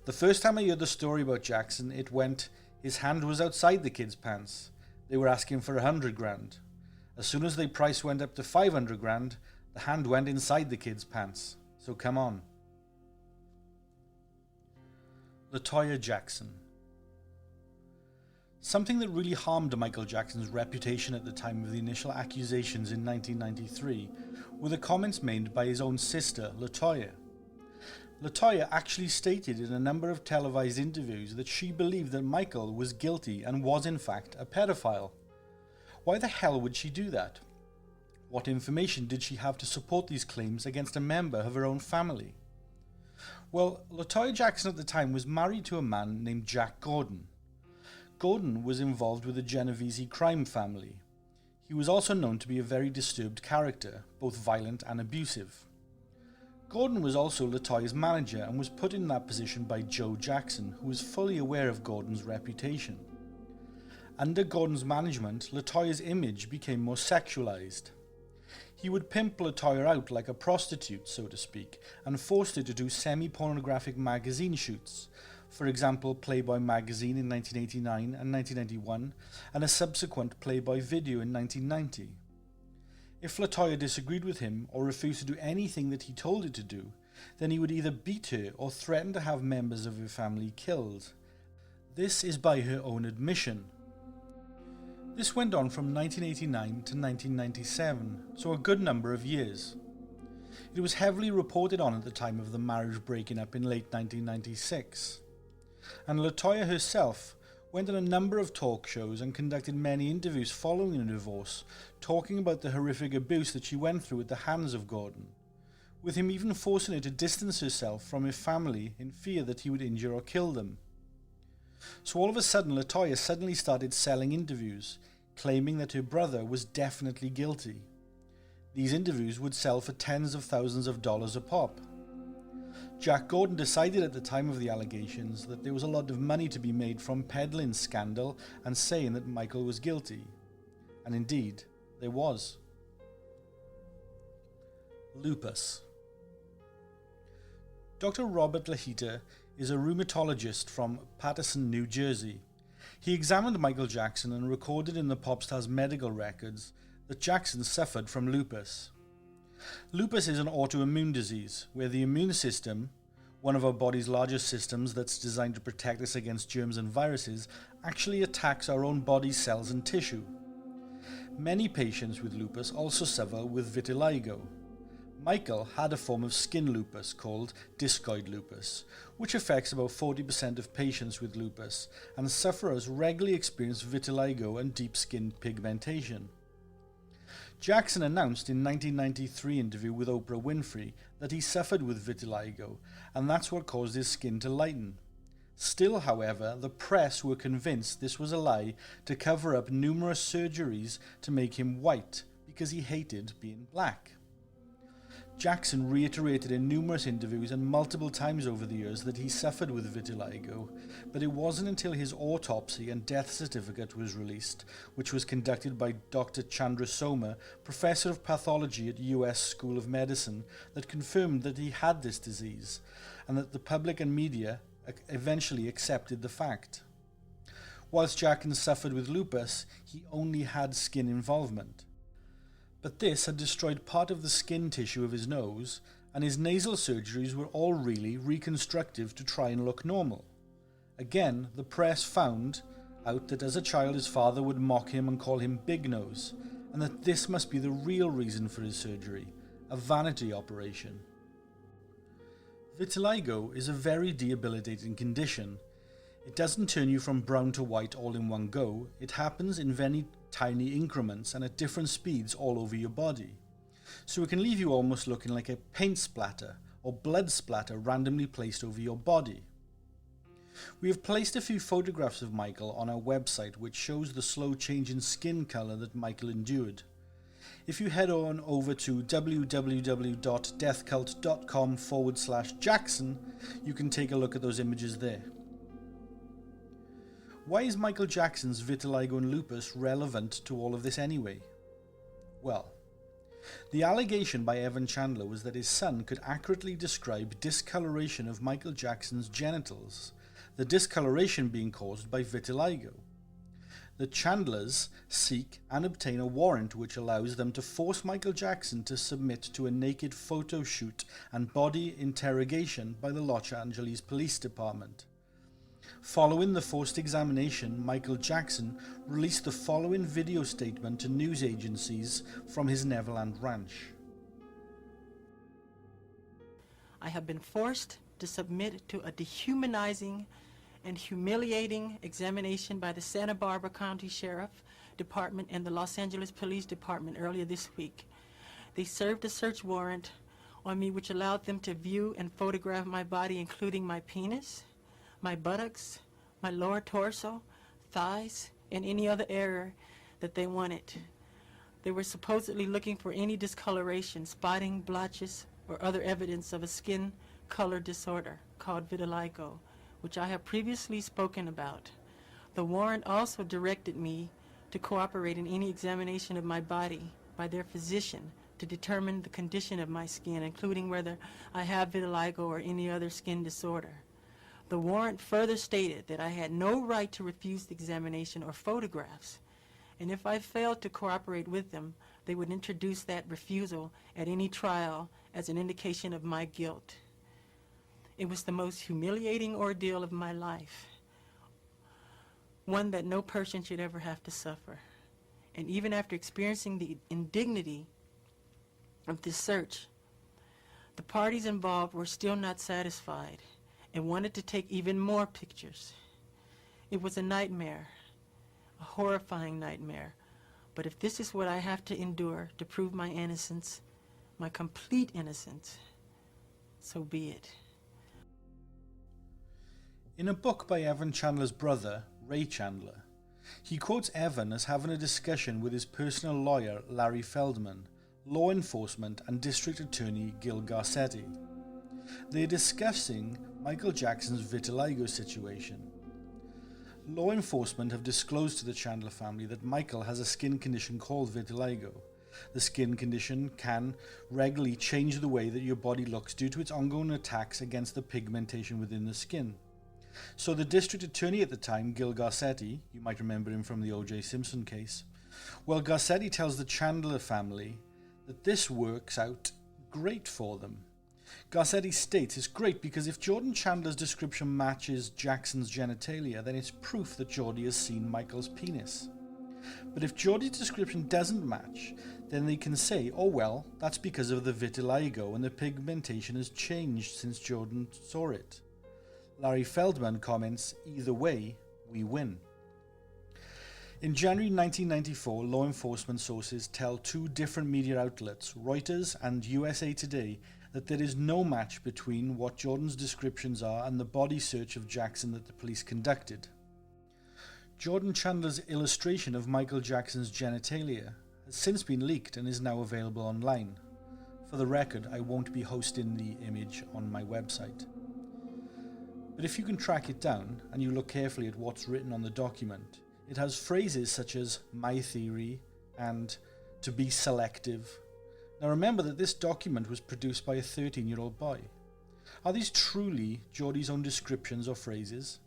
"The first time I heard the story about Jackson, it went, his hand was outside the kid's pants. They were asking for $100,000. As soon as the price went up to $500,000, the hand went inside the kid's pants. So come on." LaToya Jackson. Something that really harmed Michael Jackson's reputation at the time of the initial accusations in 1993 were the comments made by his own sister, LaToya. LaToya actually stated in a number of televised interviews that she believed that Michael was guilty and was in fact a pedophile. Why the hell would she do that? What information did she have to support these claims against a member of her own family? Well, LaToya Jackson at the time was married to a man named Jack Gordon. Gordon was involved with the Genovese crime family. He was also known to be a very disturbed character, both violent and abusive. Gordon was also LaToya's manager and was put in that position by Joe Jackson, who was fully aware of Gordon's reputation. Under Gordon's management, LaToya's image became more sexualized. He would pimp LaToya out like a prostitute, so to speak, and forced her to do semi-pornographic magazine shoots. For example, Playboy magazine in 1989 and 1991, and a subsequent Playboy video in 1990. If LaToya disagreed with him or refused to do anything that he told her to do, then he would either beat her or threaten to have members of her family killed. This is by her own admission. This went on from 1989 to 1997, so a good number of years. It was heavily reported on at the time of the marriage breaking up in late 1996. And LaToya herself went on a number of talk shows and conducted many interviews following the divorce, talking about the horrific abuse that she went through at the hands of Gordon, with him even forcing her to distance herself from her family in fear that he would injure or kill them. So all of a sudden, LaToya suddenly started selling interviews, claiming that her brother was definitely guilty. These interviews would sell for tens of thousands of dollars a pop. Jack Gordon decided at the time of the allegations that there was a lot of money to be made from peddling scandal and saying that Michael was guilty. And indeed, there was. Lupus. Dr. Robert Lahita is a rheumatologist from Paterson, New Jersey. He examined Michael Jackson and recorded in the pop star's medical records that Jackson suffered from lupus. Lupus is an autoimmune disease where the immune system, one of our body's largest systems that's designed to protect us against germs and viruses, actually attacks our own body's cells and tissue. Many patients with lupus also suffer with vitiligo. Michael had a form of skin lupus called discoid lupus, which affects about 40% of patients with lupus, and sufferers regularly experience vitiligo and deep skin pigmentation. Jackson announced in 1993 interview with Oprah Winfrey that he suffered with vitiligo, and that's what caused his skin to lighten. Still, however, the press were convinced this was a lie to cover up numerous surgeries to make him white because he hated being black. Jackson reiterated in numerous interviews and multiple times over the years that he suffered with vitiligo, but it wasn't until his autopsy and death certificate was released, which was conducted by Dr. Chandra Soma, professor of pathology at US School of Medicine, that confirmed that he had this disease, and that the public and media eventually accepted the fact. Whilst Jackson suffered with lupus, he only had skin involvement. But this had destroyed part of the skin tissue of his nose, and his nasal surgeries were all really reconstructive to try and look normal. Again, the press found out that as a child his father would mock him and call him Big Nose, and that this must be the real reason for his surgery, a vanity operation. Vitiligo is a very debilitating condition. It doesn't turn you from brown to white all in one go. It happens in very tiny increments and at different speeds all over your body. So it can leave you almost looking like a paint splatter or blood splatter randomly placed over your body. We have placed a few photographs of Michael on our website which shows the slow change in skin colour that Michael endured. If you head on over to www.deathcult.com/Jackson, you can take a look at those images there. Why is Michael Jackson's vitiligo and lupus relevant to all of this anyway? Well, the allegation by Evan Chandler was that his son could accurately describe discoloration of Michael Jackson's genitals, the discoloration being caused by vitiligo. The Chandlers seek and obtain a warrant which allows them to force Michael Jackson to submit to a naked photo shoot and body interrogation by the Los Angeles Police Department. Following the forced examination, Michael Jackson released the following video statement to news agencies from his Neverland ranch. I have been forced to submit to a dehumanizing and humiliating examination by the Santa Barbara County Sheriff Department and the Los Angeles Police Department earlier this week. They served a search warrant on me which allowed them to view and photograph my body, including my penis, my buttocks, my lower torso, thighs, and any other area that they wanted. They were supposedly looking for any discoloration, spotting, blotches, or other evidence of a skin color disorder called vitiligo, which I have previously spoken about. The warrant also directed me to cooperate in any examination of my body by their physician to determine the condition of my skin, including whether I have vitiligo or any other skin disorder. The warrant further stated that I had no right to refuse the examination or photographs, and if I failed to cooperate with them, they would introduce that refusal at any trial as an indication of my guilt. It was the most humiliating ordeal of my life, one that no person should ever have to suffer. And even after experiencing the indignity of this search, the parties involved were still not satisfied and wanted to take even more pictures. It was a nightmare, a horrifying nightmare. But if this is what I have to endure to prove my innocence, my complete innocence, so be it. In a book by Evan Chandler's brother, Ray Chandler, he quotes Evan as having a discussion with his personal lawyer, Larry Feldman, law enforcement and District Attorney Gil Garcetti. They are discussing Michael Jackson's vitiligo situation. Law enforcement have disclosed to the Chandler family that Michael has a skin condition called vitiligo. The skin condition can regularly change the way that your body looks due to its ongoing attacks against the pigmentation within the skin. So the district attorney at the time, Gil Garcetti, you might remember him from the O.J. Simpson case, well, Garcetti tells the Chandler family that this works out great for them. Garcetti states it's great because if Jordan Chandler's description matches Jackson's genitalia, then it's proof that Jordy has seen Michael's penis. But if Jordy's description doesn't match, then they can say, oh well, that's because of the vitiligo and the pigmentation has changed since Jordan saw it. Larry Feldman comments, either way, we win. In January 1994, law enforcement sources tell two different media outlets, Reuters and USA Today, that there is no match between what Jordan's descriptions are and the body search of Jackson that the police conducted. Jordan Chandler's illustration of Michael Jackson's genitalia has since been leaked and is now available online. For the record, I won't be hosting the image on my website. But if you can track it down and you look carefully at what's written on the document, it has phrases such as my theory and to be selective. Now remember that this document was produced by a 13-year-old boy. Are these truly Jordy's own descriptions or phrases?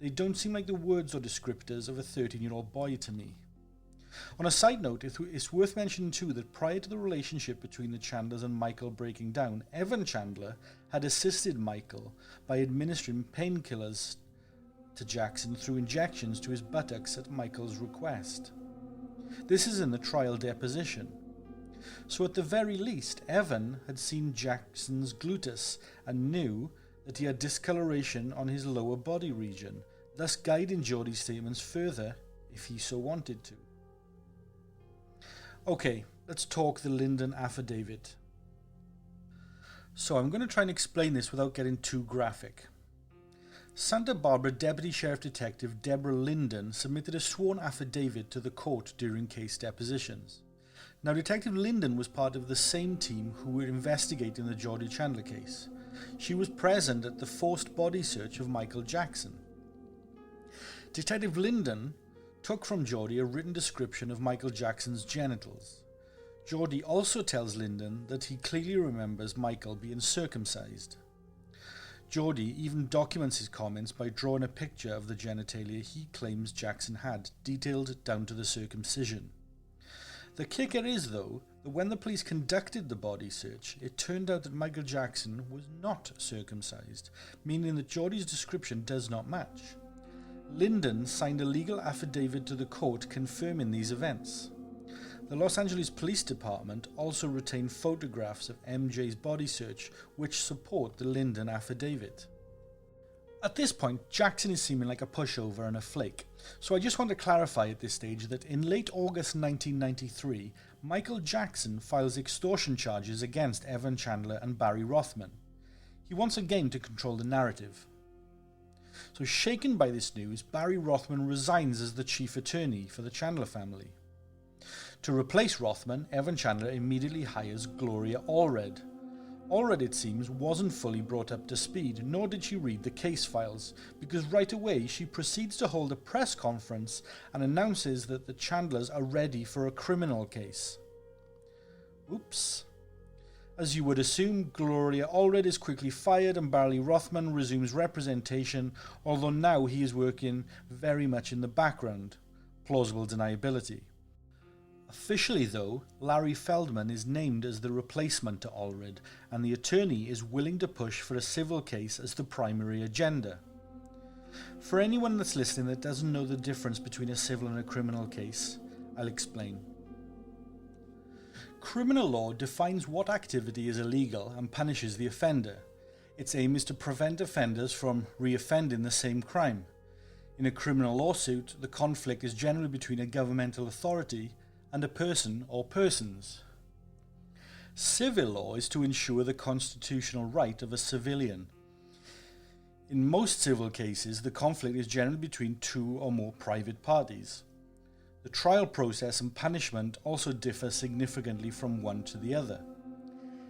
They don't seem like the words or descriptors of a 13-year-old boy to me. On a side note, it's worth mentioning too that prior to the relationship between the Chandlers and Michael breaking down, Evan Chandler had assisted Michael by administering painkillers to Jackson through injections to his buttocks at Michael's request. This is in the trial deposition. So at the very least, Evan had seen Jackson's gluteus and knew that he had discoloration on his lower body region, thus guiding Jodi's statements further if he so wanted to. Okay, let's talk the Linden affidavit. So I'm going to try and explain this without getting too graphic. Santa Barbara Deputy Sheriff Detective Deborah Linden submitted a sworn affidavit to the court during case depositions. Now, Detective Linden was part of the same team who were investigating the Jodi Chandler case. She was present at the forced body search of Michael Jackson. Detective Linden took from Jodi a written description of Michael Jackson's genitals. Jodi also tells Linden that he clearly remembers Michael being circumcised. Jodi even documents his comments by drawing a picture of the genitalia he claims Jackson had, detailed down to the circumcision. The kicker is, though, that when the police conducted the body search, it turned out that Michael Jackson was not circumcised, meaning that Jodi's description does not match. Linden signed a legal affidavit to the court confirming these events. The Los Angeles Police Department also retained photographs of MJ's body search, which support the Linden affidavit. At this point, Jackson is seeming like a pushover and a flake, so I just want to clarify at this stage that in late August 1993, Michael Jackson files extortion charges against Evan Chandler and Barry Rothman. He wants again to control the narrative. So shaken by this news, Barry Rothman resigns as the chief attorney for the Chandler family. To replace Rothman, Evan Chandler immediately hires Gloria Allred. Allred, it seems, wasn't fully brought up to speed, nor did she read the case files, because right away she proceeds to hold a press conference and announces that the Chandlers are ready for a criminal case. Oops. As you would assume, Gloria Allred is quickly fired and Barry Rothman resumes representation, although now he is working very much in the background. Plausible deniability. Officially, though, Larry Feldman is named as the replacement to Allred, and the attorney is willing to push for a civil case as the primary agenda. For anyone that's listening that doesn't know the difference between a civil and a criminal case, I'll explain. Criminal law defines what activity is illegal and punishes the offender. Its aim is to prevent offenders from re-offending the same crime. In a criminal lawsuit, the conflict is generally between a governmental authority and a person or persons. Civil law is to ensure the constitutional right of a civilian. In most civil cases, the conflict is generally between two or more private parties. The trial process and punishment also differ significantly from one to the other.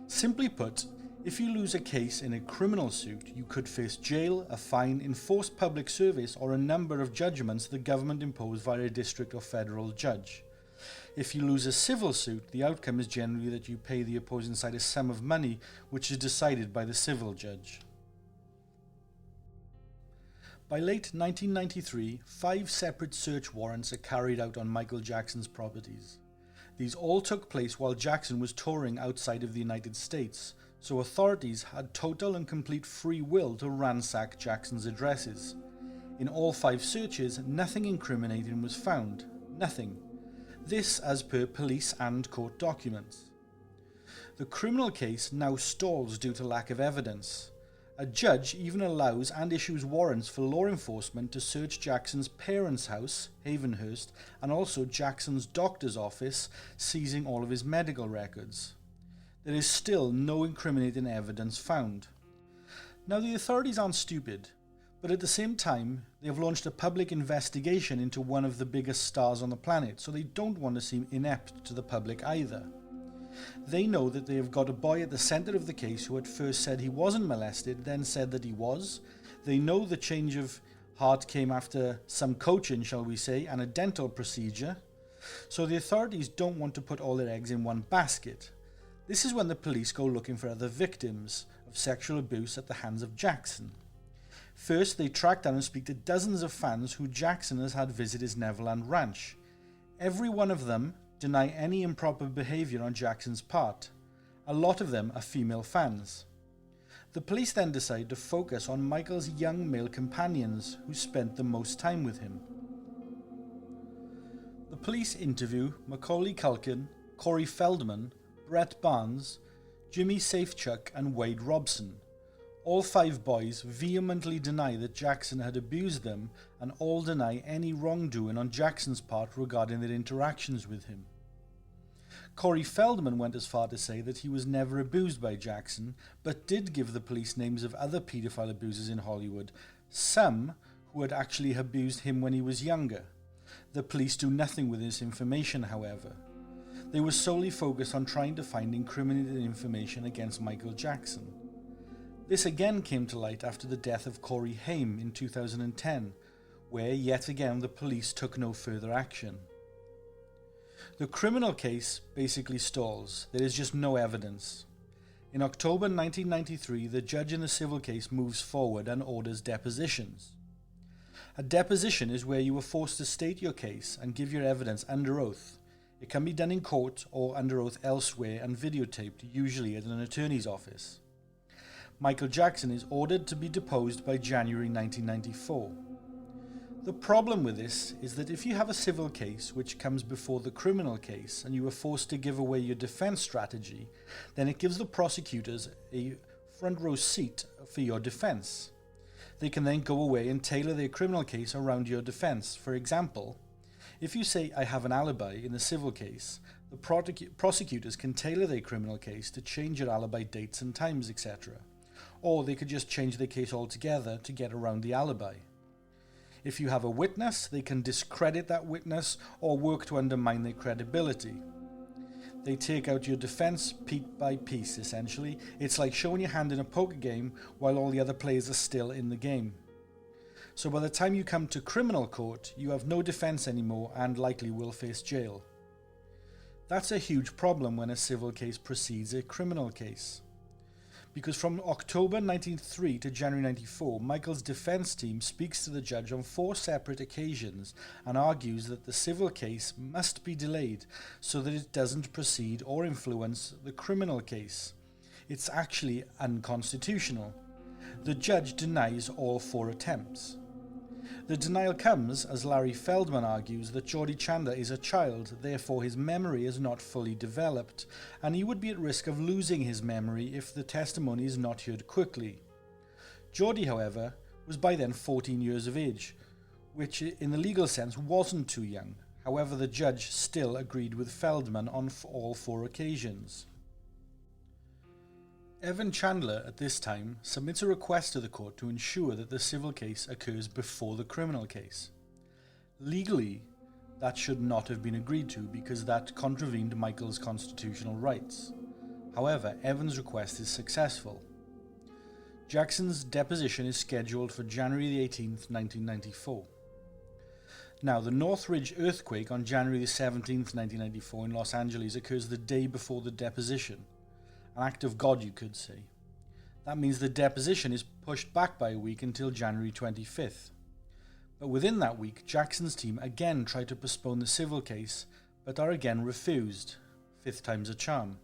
Simply put, if you lose a case in a criminal suit, you could face jail, a fine, enforced public service, or a number of judgments the government imposed via a district or federal judge. If you lose a civil suit, the outcome is generally that you pay the opposing side a sum of money, which is decided by the civil judge. By late 1993, 5 separate search warrants are carried out on Michael Jackson's properties. These all took place while Jackson was touring outside of the United States, so authorities had total and complete free will to ransack Jackson's addresses. In all 5 searches, nothing incriminating was found. Nothing. This as per police and court documents. The criminal case now stalls due to lack of evidence. A judge even allows and issues warrants for law enforcement to search Jackson's parents' house, Havenhurst, and also Jackson's doctor's office, seizing all of his medical records. There is still no incriminating evidence found. Now, the authorities aren't stupid, but at the same time, they have launched a public investigation into one of the biggest stars on the planet, so they don't want to seem inept to the public either. They know that they have got a boy at the centre of the case who at first said he wasn't molested, then said that he was. They know the change of heart came after some coaching, shall we say, and a dental procedure. So the authorities don't want to put all their eggs in one basket. This is when the police go looking for other victims of sexual abuse at the hands of Jackson. First, they track down and speak to dozens of fans who Jackson has had visit his Neverland ranch. Every one of them deny any improper behaviour on Jackson's part. A lot of them are female fans. The police then decide to focus on Michael's young male companions who spent the most time with him. The police interview Macaulay Culkin, Corey Feldman, Brett Barnes, Jimmy Safechuck, and Wade Robson. All 5 boys vehemently deny that Jackson had abused them, and all deny any wrongdoing on Jackson's part regarding their interactions with him. Corey Feldman went as far to say that he was never abused by Jackson, but did give the police names of other paedophile abusers in Hollywood, some who had actually abused him when he was younger. The police do nothing with this information, however. They were solely focused on trying to find incriminating information against Michael Jackson. This again came to light after the death of Corey Haim in 2010, where yet again the police took no further action. The criminal case basically stalls. There is just no evidence. In October 1993, the judge in the civil case moves forward and orders depositions. A deposition is where you are forced to state your case and give your evidence under oath. It can be done in court or under oath elsewhere and videotaped, usually at an attorney's office. Michael Jackson is ordered to be deposed by January 1994. The problem with this is that if you have a civil case which comes before the criminal case and you are forced to give away your defense strategy, then it gives the prosecutors a front row seat for your defense. They can then go away and tailor their criminal case around your defense. For example, if you say, "I have an alibi" in the civil case, the prosecutors can tailor their criminal case to change your alibi dates and times, etc. Or they could just change their case altogether to get around the alibi. If you have a witness, they can discredit that witness or work to undermine their credibility. They take out your defense piece by piece, essentially. It's like showing your hand in a poker game while all the other players are still in the game. So by the time you come to criminal court, you have no defense anymore and likely will face jail. That's a huge problem when a civil case precedes a criminal case. Because from October 1993 to January 1994, Michael's defense team speaks to the judge on 4 separate occasions and argues that the civil case must be delayed so that it doesn't proceed or influence the criminal case. It's actually unconstitutional. The judge denies all 4 attempts. The denial comes, as Larry Feldman argues, that Geordie Chandler is a child, therefore his memory is not fully developed, and he would be at risk of losing his memory if the testimony is not heard quickly. Geordie, however, was by then 14 years of age, which in the legal sense wasn't too young. However, the judge still agreed with Feldman on all 4 occasions. Evan Chandler, at this time, submits a request to the court to ensure that the civil case occurs before the criminal case. Legally, that should not have been agreed to because that contravened Michael's constitutional rights. However, Evan's request is successful. Jackson's deposition is scheduled for January 18th, 1994. Now, the Northridge earthquake on January 17th, 1994 in Los Angeles occurs the day before the deposition. An act of God, you could say. That means the deposition is pushed back by a week until January 25th. But within that week, Jackson's team again try to postpone the civil case, but are again refused. 5th time's a charm.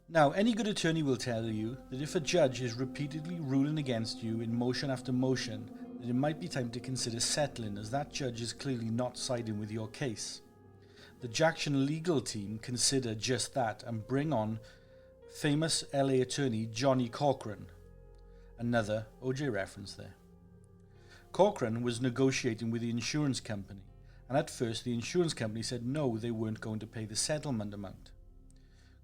Now, any good attorney will tell you that if a judge is repeatedly ruling against you in motion after motion, then it might be time to consider settling, as that judge is clearly not siding with your case. The Jackson legal team consider just that and bring on famous LA attorney Johnny Cochran. Another OJ reference there. Cochran was negotiating with the insurance company, and at first the insurance company said no, they weren't going to pay the settlement amount.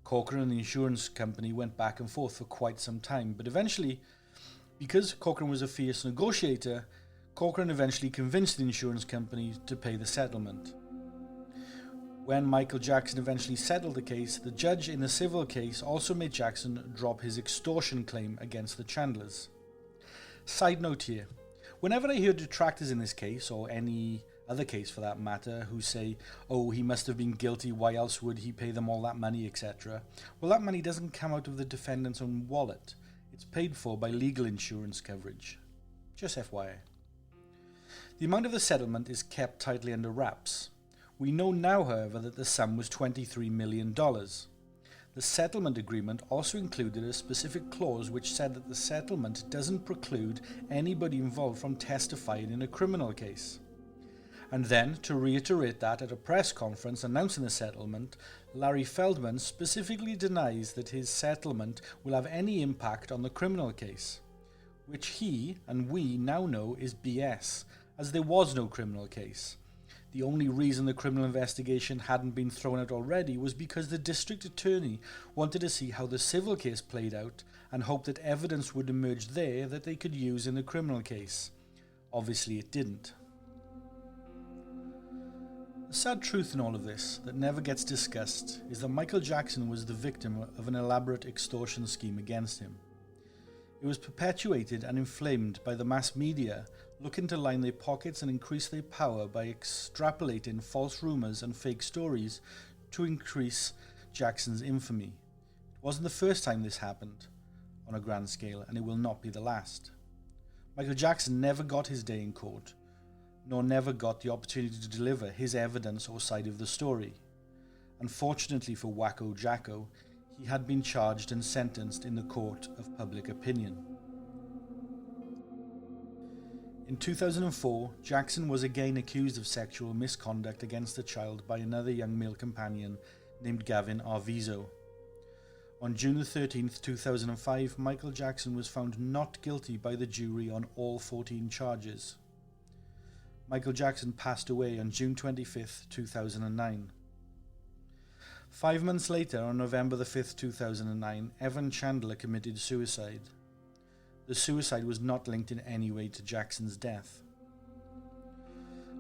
Cochran and the insurance company went back and forth for quite some time, but eventually, because Cochran was a fierce negotiator, Cochran eventually convinced the insurance company to pay the settlement. When Michael Jackson eventually settled the case, the judge in the civil case also made Jackson drop his extortion claim against the Chandlers. Side note here, whenever I hear detractors in this case, or any other case for that matter, who say, oh, he must have been guilty, why else would he pay them all that money, etc. Well, that money doesn't come out of the defendant's own wallet. It's paid for by legal insurance coverage. Just FYI. The amount of the settlement is kept tightly under wraps. We know now, however, that the sum was $23 million. The settlement agreement also included a specific clause which said that the settlement doesn't preclude anybody involved from testifying in a criminal case. And then, to reiterate that at a press conference announcing the settlement, Larry Feldman specifically denies that his settlement will have any impact on the criminal case, which he and we now know is BS, as there was no criminal case. The only reason the criminal investigation hadn't been thrown out already was because the district attorney wanted to see how the civil case played out and hoped that evidence would emerge there that they could use in the criminal case. Obviously it didn't. The sad truth in all of this that never gets discussed is that Michael Jackson was the victim of an elaborate extortion scheme against him. It was perpetuated and inflamed by the mass media looking to line their pockets and increase their power by extrapolating false rumours and fake stories to increase Jackson's infamy. It wasn't the first time this happened on a grand scale, and it will not be the last. Michael Jackson never got his day in court, nor never got the opportunity to deliver his evidence or side of the story. Unfortunately for Wacko Jacko, he had been charged and sentenced in the court of public opinion. In 2004, Jackson was again accused of sexual misconduct against a child by another young male companion named Gavin Arvizo. On June 13, 2005, Michael Jackson was found not guilty by the jury on all 14 charges. Michael Jackson passed away on June 25, 2009. 5 months later, on November 5, 2009, Evan Chandler committed suicide. The suicide was not linked in any way to Jackson's death.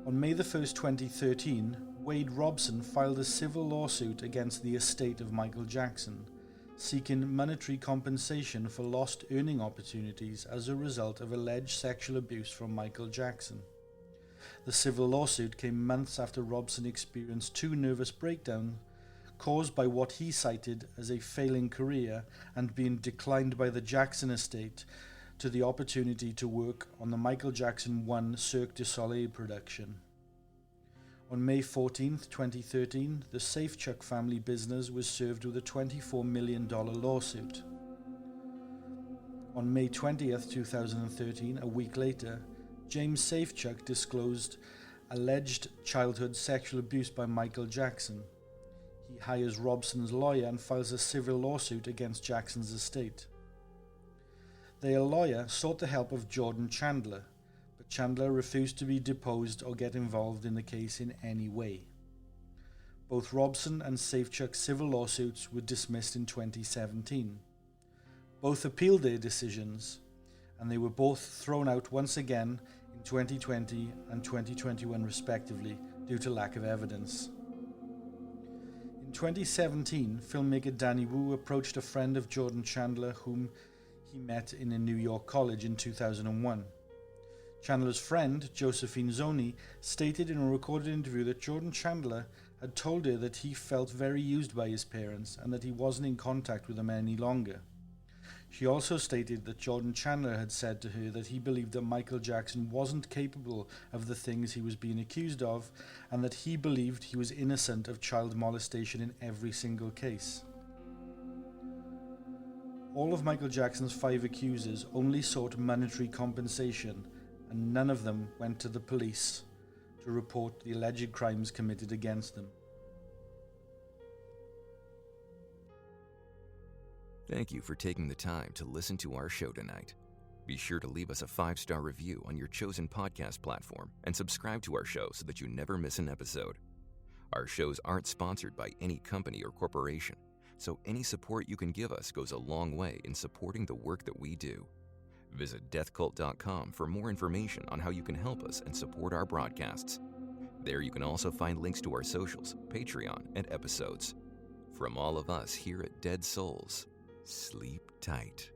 On May 1, 2013, Wade Robson filed a civil lawsuit against the estate of Michael Jackson, seeking monetary compensation for lost earning opportunities as a result of alleged sexual abuse from Michael Jackson. The civil lawsuit came months after Robson experienced 2 nervous breakdowns caused by what he cited as a failing career and being declined by the Jackson estate to the opportunity to work on the Michael Jackson 1 Cirque du Soleil production. On May 14, 2013, the Safechuck family business was served with a $24 million lawsuit. On May 20, 2013, a week later, James Safechuck disclosed alleged childhood sexual abuse by Michael Jackson. He hires Robson's lawyer and files a civil lawsuit against Jackson's estate. Their lawyer sought the help of Jordan Chandler, but Chandler refused to be deposed or get involved in the case in any way. Both Robson and Safechuck's civil lawsuits were dismissed in 2017. Both appealed their decisions, and they were both thrown out once again in 2020 and 2021 respectively due to lack of evidence. In 2017, filmmaker Danny Wu approached a friend of Jordan Chandler whom he met in a New York college in 2001. Chandler's friend, Josephine Zoni, stated in a recorded interview that Jordan Chandler had told her that he felt very used by his parents and that he wasn't in contact with them any longer. She also stated that Jordan Chandler had said to her that he believed that Michael Jackson wasn't capable of the things he was being accused of, and that he believed he was innocent of child molestation in every single case. All of Michael Jackson's 5 accusers only sought monetary compensation, and none of them went to the police to report the alleged crimes committed against them. Thank you for taking the time to listen to our show tonight. Be sure to leave us a 5-star review on your chosen podcast platform and subscribe to our show so that you never miss an episode. Our shows aren't sponsored by any company or corporation, so any support you can give us goes a long way in supporting the work that we do. Visit deathcult.com for more information on how you can help us and support our broadcasts. There you can also find links to our socials, Patreon, and episodes. From all of us here at Dead Souls, sleep tight.